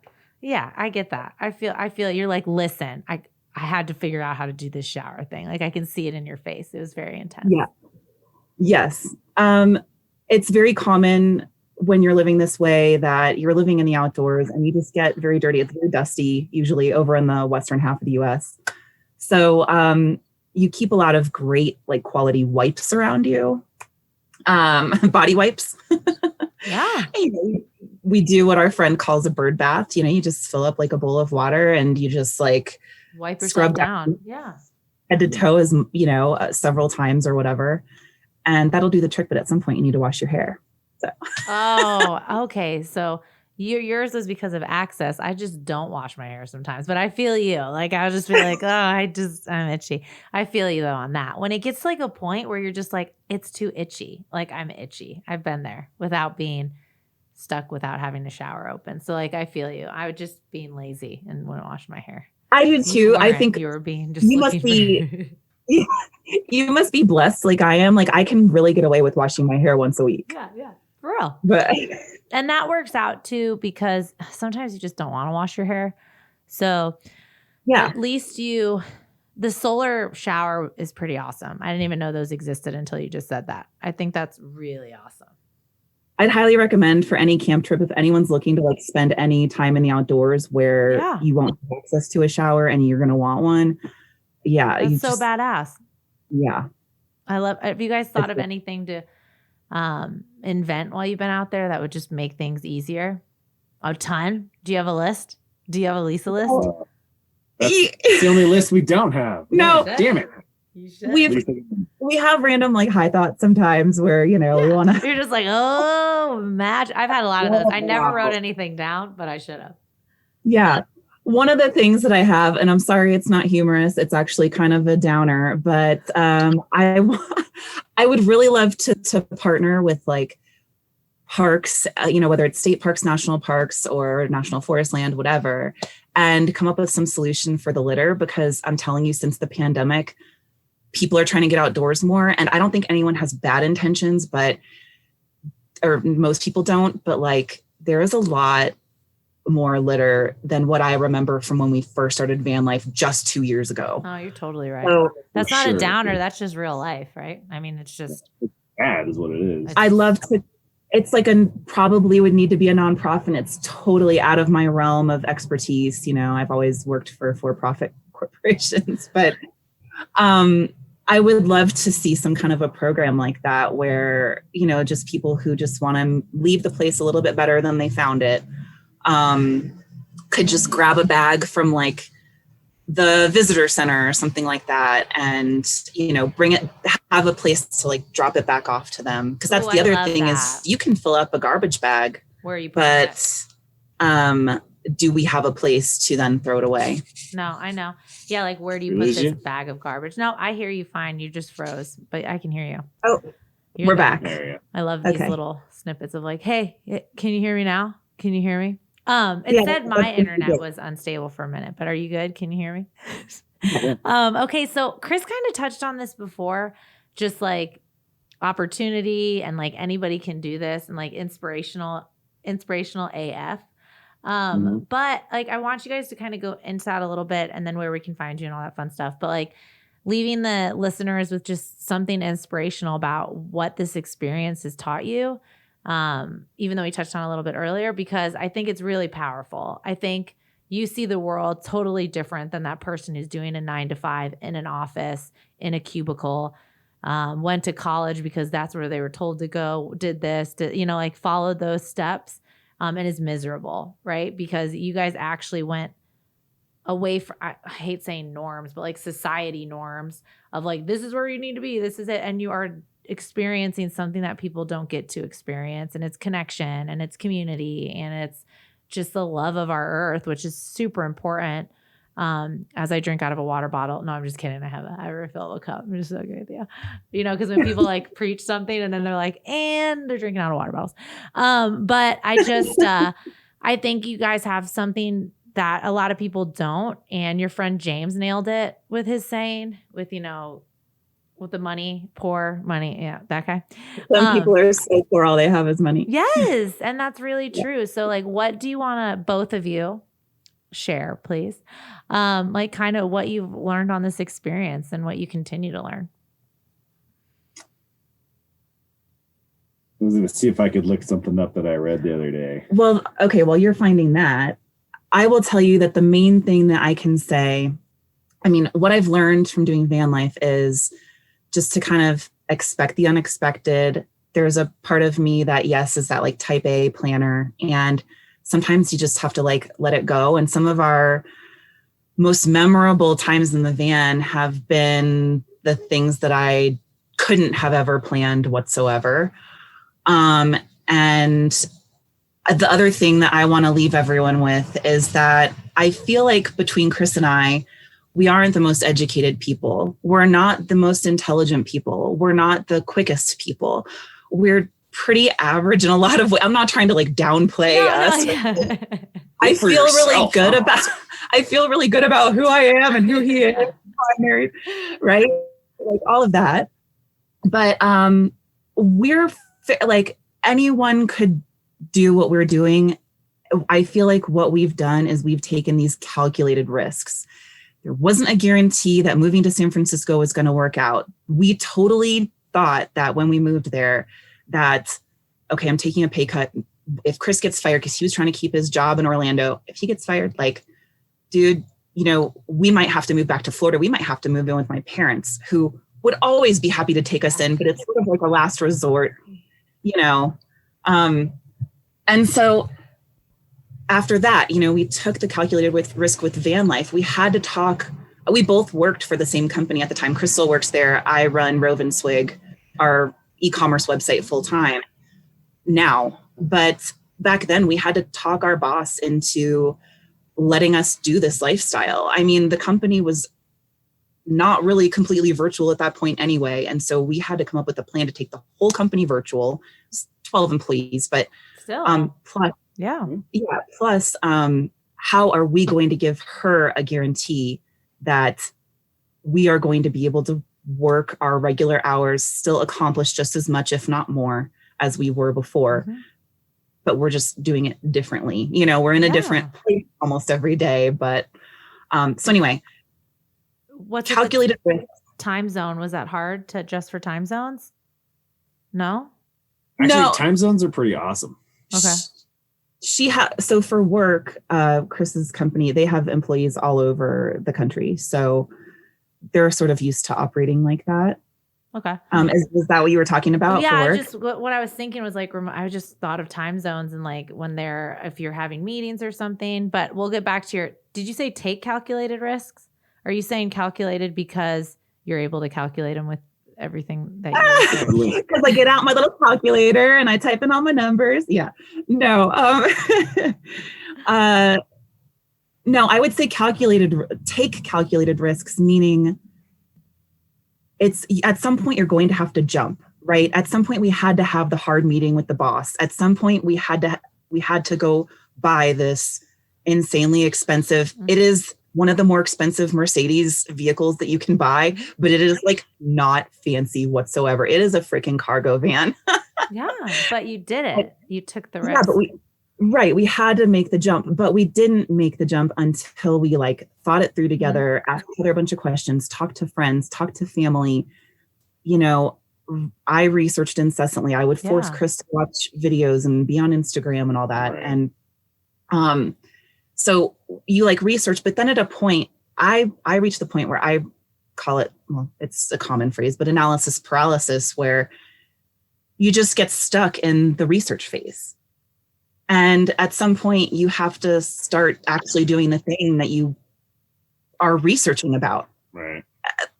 get that. I feel you're like, listen, I had to figure out how to do this shower thing. Like I can see it in your face. It was very intense. Yes. It's very common when you're living this way that you're living in the outdoors and you just get very dirty. It's very dusty, usually over in the western half of the US. So you keep a lot of great like quality wipes around you, body wipes. Yeah. We do what our friend calls a bird bath. You just fill up like a bowl of water and you just like wipe yourself scrub down. Yeah. Head to toe as several times or whatever. And that'll do the trick. But at some point you need to wash your hair. So. Oh, okay. So yours was because of access. I just don't wash my hair sometimes, but I feel you. Like I'll just be like, oh, I'm itchy. I feel you though on that. When it gets to like a point where you're just like, it's too itchy. Like I'm itchy. I've been there without being stuck without having the shower open. So like, I feel you. I would just being lazy and wouldn't wash my hair. I do too. I think you were being just you must be. You must be blessed like I am. Like I can really get away with washing my hair once a week. Yeah, for real. But and that works out too because sometimes you just don't want to wash your hair. So yeah, at least the solar shower is pretty awesome. I didn't even know those existed until you just said that. I think that's really awesome. I'd highly recommend for any camp trip if anyone's looking to like spend any time in the outdoors where you won't have access to a shower and you're going to want one. Yeah. That's so badass. Yeah. Have you guys thought of anything to invent while you've been out there that would just make things easier? A ton. Do you have a list? Do you have a Lisa list? That's the only list we don't have. No. Damn it. We have random like high thoughts sometimes where, we want to. You're just like, oh, match. I've had a lot of those. I never wrote anything down, but I should have. Yeah. One of the things that I have, and I'm sorry it's not humorous, it's actually kind of a downer, but I would really love to partner with like parks, whether it's state parks, national parks, or national forest land, whatever, and come up with some solution for the litter, because I'm telling you, since the pandemic, people are trying to get outdoors more. And I don't think anyone has bad intentions, or most people don't, but like there is a lot more litter than what I remember from when we first started van life just 2 years ago. Oh, you're totally right. So, that's not a downer. That's just real life, right? I mean, it's just bad is what it is. I'd love to. It's like probably would need to be a nonprofit. And it's totally out of my realm of expertise. I've always worked for-profit corporations, but I would love to see some kind of a program like that where, just people who just want to leave the place a little bit better than they found it. Could just grab a bag from like the visitor center or something like that and, bring it, have a place to like drop it back off to them. Cause that's the other thing is you can fill up a garbage bag, where you put do we have a place to then throw it away? No, I know. Yeah. Like where do you put this bag of garbage? No, I hear you fine. You just froze, but I can hear you. Oh, we're back. I love these little snippets of like, hey, can you hear me now? Can you hear me? It said my internet was unstable for a minute, but are you good? Can you hear me? Okay. So Chris kind of touched on this before, just like opportunity and like anybody can do this and like inspirational AF. But like, I want you guys to kind of go into that a little bit and then where we can find you and all that fun stuff. But like leaving the listeners with just something inspirational about what this experience has taught you. Even though we touched on it a little bit earlier, because I think it's really powerful. I think you see the world totally different than that person who's doing a 9-to-5 in an office, in a cubicle, went to college because that's where they were told to go, did this, like followed those steps, and is miserable, right? Because you guys actually went away from, I hate saying norms, but like society norms of like, this is where you need to be. This is it. And you are experiencing something that people don't get to experience, and it's connection and it's community and it's just the love of our earth, which is super important. As I drink out of a water bottle. No, I'm just kidding. I have a refillable cup. I'm just so good. Yeah. Because when people like preach something and then they're like, and they're drinking out of water bottles. But I just, I think you guys have something that a lot of people don't. And your friend James nailed it with his saying with, with the money, poor money. Yeah, that guy. Some people are so poor, all they have is money. Yes. And that's really true. So like, what do you want to, both of you, share, please? Like kind of what you've learned on this experience and what you continue to learn. I was going to see if I could look something up that I read the other day. Well, okay, while you're finding that, I will tell you that the main thing that I can say, I mean, what I've learned from doing van life is just to kind of expect the unexpected. There's a part of me that, yes, is that like type A planner. And sometimes you just have to like let it go. And some of our most memorable times in the van have been the things that I couldn't have ever planned whatsoever. And the other thing that I want to leave everyone with is that I feel like between Chris and I, we aren't the most educated people. We're not the most intelligent people. We're not the quickest people. We're pretty average in a lot of ways. I'm not trying to like downplay us. Yeah. I feel really good about who I am and who he is. I'm married, right? Like all of that. But we're like anyone could do what we're doing. I feel like what we've done is we've taken these calculated risks. There wasn't a guarantee that moving to San Francisco was going to work out. We totally thought that when we moved there that, okay, I'm taking a pay cut. If Chris gets fired, because he was trying to keep his job in Orlando, if he gets fired, like, dude, you know, we might have to move back to Florida. We might have to move in with my parents, who would always be happy to take us in, but it's sort of like a last resort, you know. And so after that, you know, we took the calculated risk with van life. We had to talk. We both worked for the same company at the time. Chris still works there. I run Rove and Swig, our e-commerce website, full time now. But back then we had to talk our boss into letting us do this lifestyle. I mean, the company was not really completely virtual at that point anyway. And so we had to come up with a plan to take the whole company virtual, 12 employees, but Still. plus, how are we going to give her a guarantee that we are going to be able to work our regular hours, still accomplish just as much, if not more, as we were before, but we're just doing it differently. You know, we're in a different place almost every day. But so anyway, what's calculated time zone? Was that hard to adjust for time zones? No? Actually, time zones are pretty awesome. Okay. So for work, Chris's company, they have employees all over the country. So they're sort of used to operating like that. Okay. Is that what you were talking about? Yeah, for just what I was thinking was like, I just thought of time zones and like if you're having meetings or something, but we'll get back to did you say take calculated risks? Are you saying calculated because you're able to calculate them with everything that you because I get out my little calculator and I type in all my numbers. Yeah. No. No, I would say take calculated risks, meaning it's at some point you're going to have to jump, right? At some point we had to have the hard meeting with the boss. At some point we had to go buy this insanely expensive. It is one of the more expensive Mercedes vehicles that you can buy, but it is like not fancy whatsoever. It is a freaking cargo van. Yeah, but you did it. You took the risk. Yeah, but we had to make the jump, but we didn't make the jump until we like thought it through together, asked each other a bunch of questions, talked to friends, talked to family. You know, I researched incessantly. I would force Chris to watch videos and be on Instagram and all that. Right. And so you like research, but then at a point, I reached the point where I call it, well, it's a common phrase, but analysis paralysis, where you just get stuck in the research phase. And at some point you have to start actually doing the thing that you are researching about. Right.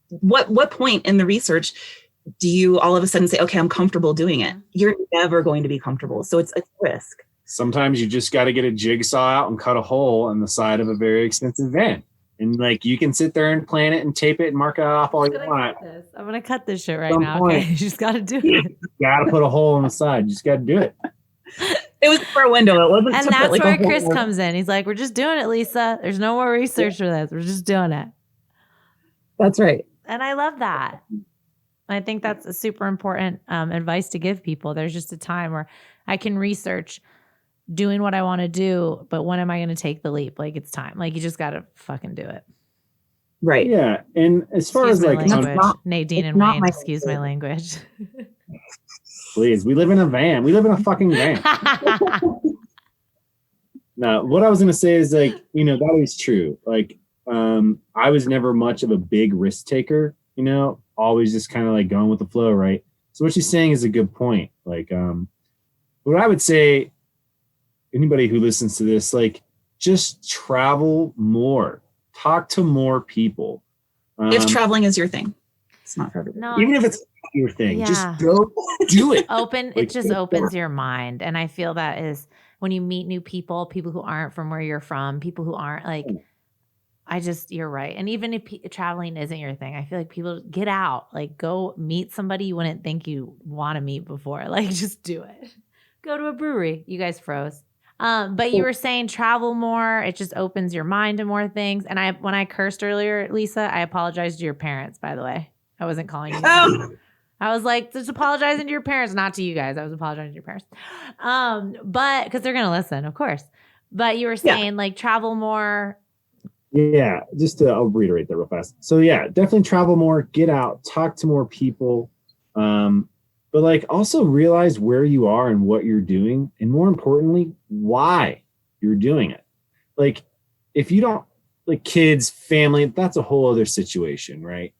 What point in the research do you all of a sudden say, okay, I'm comfortable doing it? You're never going to be comfortable. So it's a risk. Sometimes you just got to get a jigsaw out and cut a hole in the side of a very expensive van. And like, you can sit there and plan it and tape it and mark it off all you want. I'm going to cut this shit right now. Okay? You just got to do it. You got to put a hole in the side. You just got to do it. It was for a window. It wasn't. And that's where Chris comes in. He's like, we're just doing it, Lisa. There's no more research for this. We're just doing it. That's right. And I love that. I think that's a super important advice to give people. There's just a time where I can research doing what I want to do, but when am I going to take the leap? Like, it's time. Like, you just got to fucking do it. Right. Yeah. And as far as like Nadine and Wayne, excuse my language. Please, we live in a van. We live in a fucking van. No, what I was gonna say is like, that is true. Like, I was never much of a big risk taker, always just kind of like going with the flow, right? So what she's saying is a good point. Like, what I would say, anybody who listens to this, like, just travel more, talk to more people. If traveling is your thing, it's not for everybody. No, even if it's not your thing, just go do it. It just opens your mind. And I feel that is when you meet new people who aren't from where you're from, people who aren't like, you're right. And even if traveling isn't your thing, I feel like people get out, like go meet somebody you wouldn't think you want to meet before. Like just do it. Go to a brewery. You guys froze. But you were saying travel more. It just opens your mind to more things. And when I cursed earlier, Lisa, I apologized to your parents, by the way. I wasn't calling you. I was like, just apologizing to your parents, not to you guys. I was apologizing to your parents. But because they're going to listen, of course. But you were saying like travel more. Yeah, I'll reiterate that real fast. So yeah, definitely travel more, get out, talk to more people. But like also realize where you are and what you're doing. And more importantly, why you're doing it. Like if you don't like kids, family, that's a whole other situation, right?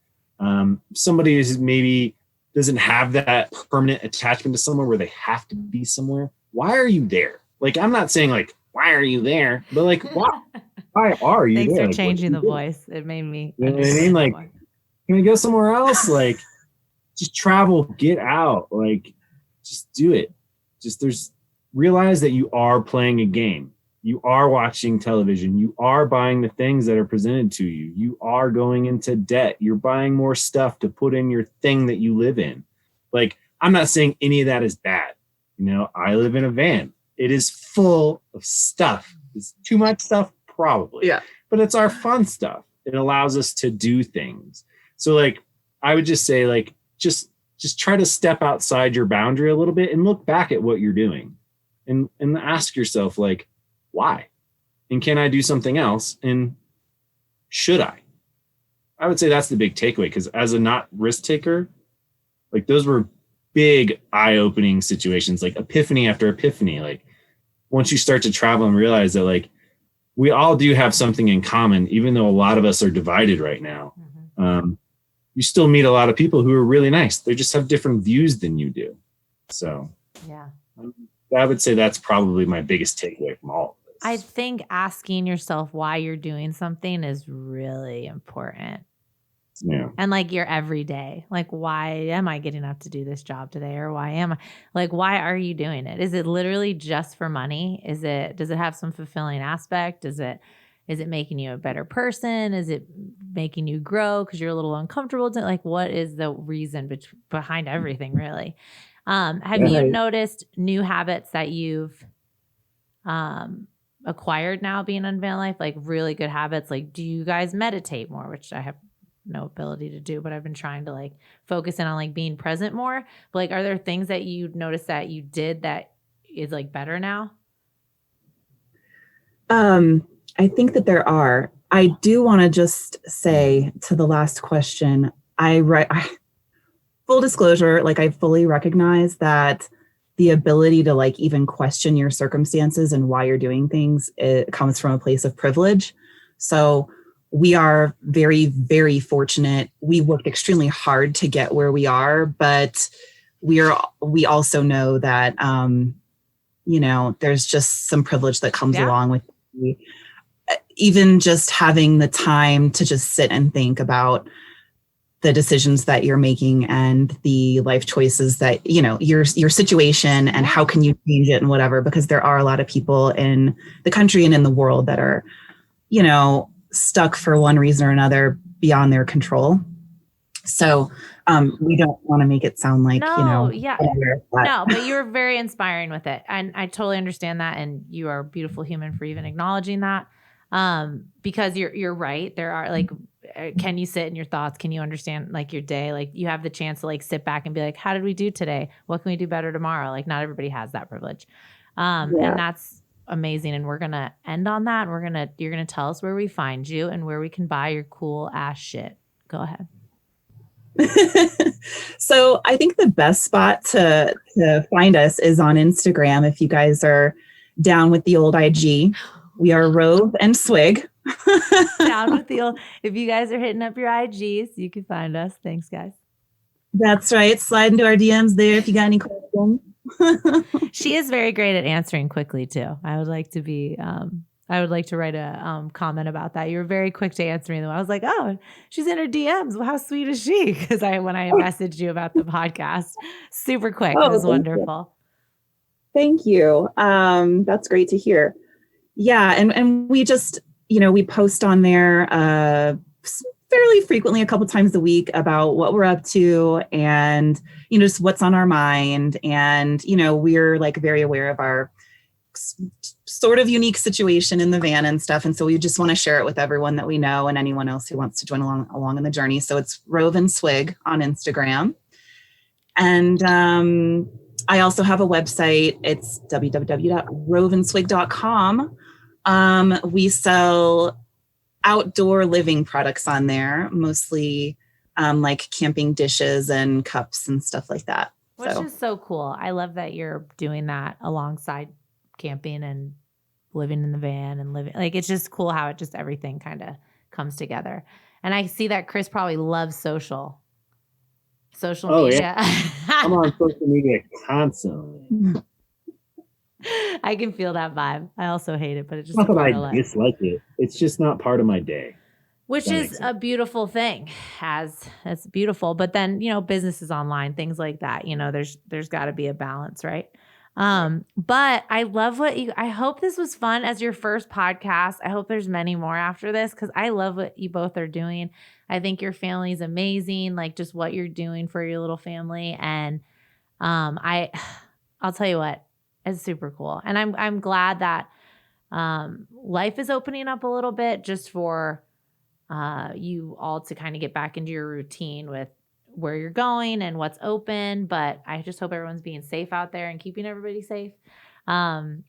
Somebody who's maybe doesn't have that permanent attachment to somewhere where they have to be somewhere. Why are you there? Like, I'm not saying like, why are you there? But like, why are you Thanks there? for like, changing the voice. It made me. You know what I mean? Like, can we go somewhere else? Like, just travel, get out. Like, just do it. Realize that you are playing a game. You are watching television. You are buying the things that are presented to you. You are going into debt. You're buying more stuff to put in your thing that you live in. Like, I'm not saying any of that is bad. I live in a van. It is full of stuff. It's too much stuff, probably. Yeah. But it's our fun stuff. It allows us to do things. So, like, I would just say, like, just try to step outside your boundary a little bit and look back at what you're doing and ask yourself, like, why? And can I do something else? And should I? I would say that's the big takeaway, because as a not risk taker, like those were big eye-opening situations, like epiphany after epiphany. Like once you start to travel and realize that like we all do have something in common, even though a lot of us are divided right now. Mm-hmm. You still meet a lot of people who are really nice. They just have different views than you do. So yeah, I would say that's probably my biggest takeaway from all of this. I think asking yourself why you're doing something is really important. Yeah. And like your everyday, like, why am I getting up to do this job today? Or why are you doing it? Is it literally just for money? Does it have some fulfilling aspect? Is it making you a better person? Is it making you grow because you're a little uncomfortable? Like, what is the reason behind everything, really? Have you noticed new habits that you've acquired now being on van life? Like really good habits? Like, do you guys meditate more? Which I have no ability to do, but I've been trying to like focus in on like being present more. But like, are there things that you noticed that you did that is like better now? I think that there are. I do want to just say to the last question, full disclosure, like I fully recognize that the ability to like even question your circumstances and why you're doing things, it comes from a place of privilege. So we are very, very fortunate. We worked extremely hard to get where we are, but we also know that, there's just some privilege that comes along with even just having the time to just sit and think about the decisions that you're making and the life choices that, your situation and how can you change it and whatever, because there are a lot of people in the country and in the world that are, stuck for one reason or another beyond their control. So we don't want to make it sound like, No, but you're very inspiring with it. And I totally understand that. And you are a beautiful human for even acknowledging that. Because you're right. There are like, can you sit in your thoughts? Can you understand like your day? Like you have the chance to like sit back and be like, how did we do today? What can we do better tomorrow? Like not everybody has that privilege. And that's amazing. And we're going to end on that. And you're going to tell us where we find you and where we can buy your cool ass shit. Go ahead. So I think the best spot to find us is on Instagram. If you guys are down with the old IG, we are Rove and Swig. Down with the old. If you guys are hitting up your IGs, you can find us. Thanks, guys. That's right. Slide into our DMs there if you got any questions. She is very great at answering quickly too. I would like to be. I would like to write a comment about that. You were very quick to answer me. I was like, oh, she's in her DMs. Well, how sweet is she? Because when I messaged you about the podcast, super quick. It was wonderful. Thank you. That's great to hear. Yeah. And we just, we post on there fairly frequently, a couple times a week, about what we're up to and, just what's on our mind. And, we're like very aware of our sort of unique situation in the van and stuff. And so we just want to share it with everyone that we know and anyone else who wants to join along in the journey. So it's Rove and Swig on Instagram. And I also have a website. It's www.roveandswig.com. We sell outdoor living products on there, mostly like camping dishes and cups and stuff like that. Which is so cool. I love that you're doing that alongside camping and living in the van and living. Like, it's just cool how it just everything kind of comes together. And I see that Chris probably loves social media. Yeah. I'm on social media constantly. I can feel that vibe. I also hate it, but it's just not that I dislike it. It's just not part of my day. Which is a beautiful thing. That's beautiful. But then, business is online, things like that. There's got to be a balance, right? But I love I hope this was fun as your first podcast. I hope there's many more after this because I love what you both are doing. I think your family is amazing, like just what you're doing for your little family. And I'll tell you what, it's super cool. And I'm glad that life is opening up a little bit just for you all to kind of get back into your routine with where you're going and what's open. But I just hope everyone's being safe out there and keeping everybody safe. And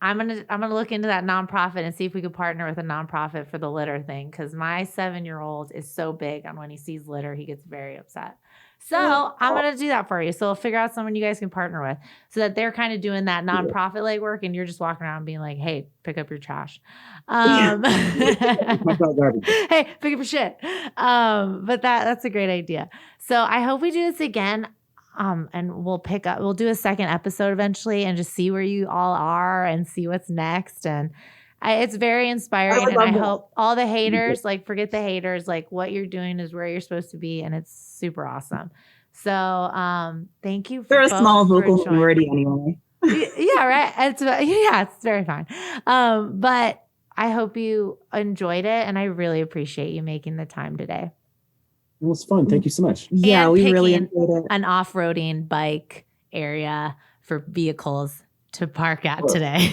I'm gonna look into that nonprofit and see if we could partner with a nonprofit for the litter thing. Because my 7-year-old is so big on when he sees litter, he gets very upset. So I'm going to do that for you. So I'll figure out someone you guys can partner with so that they're kind of doing that nonprofit legwork and you're just walking around being like, hey, pick up your trash. Hey, pick up your shit. But that's a great idea. So I hope we do this again. And we'll do a second episode eventually and just see where you all are and see what's next. And it's very inspiring. And I hope all the haters, like forget the haters, like what you're doing is where you're supposed to be. And it's super awesome. So thank you. They're a small vocal minority anyway. Yeah, right. It's very fine. But I hope you enjoyed it. And I really appreciate you making the time today. It was fun. Thank you so much. Yeah, we really enjoyed it. An off-roading bike area for vehicles to park at today.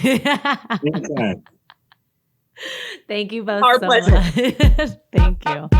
Thank you both so much. Thank you.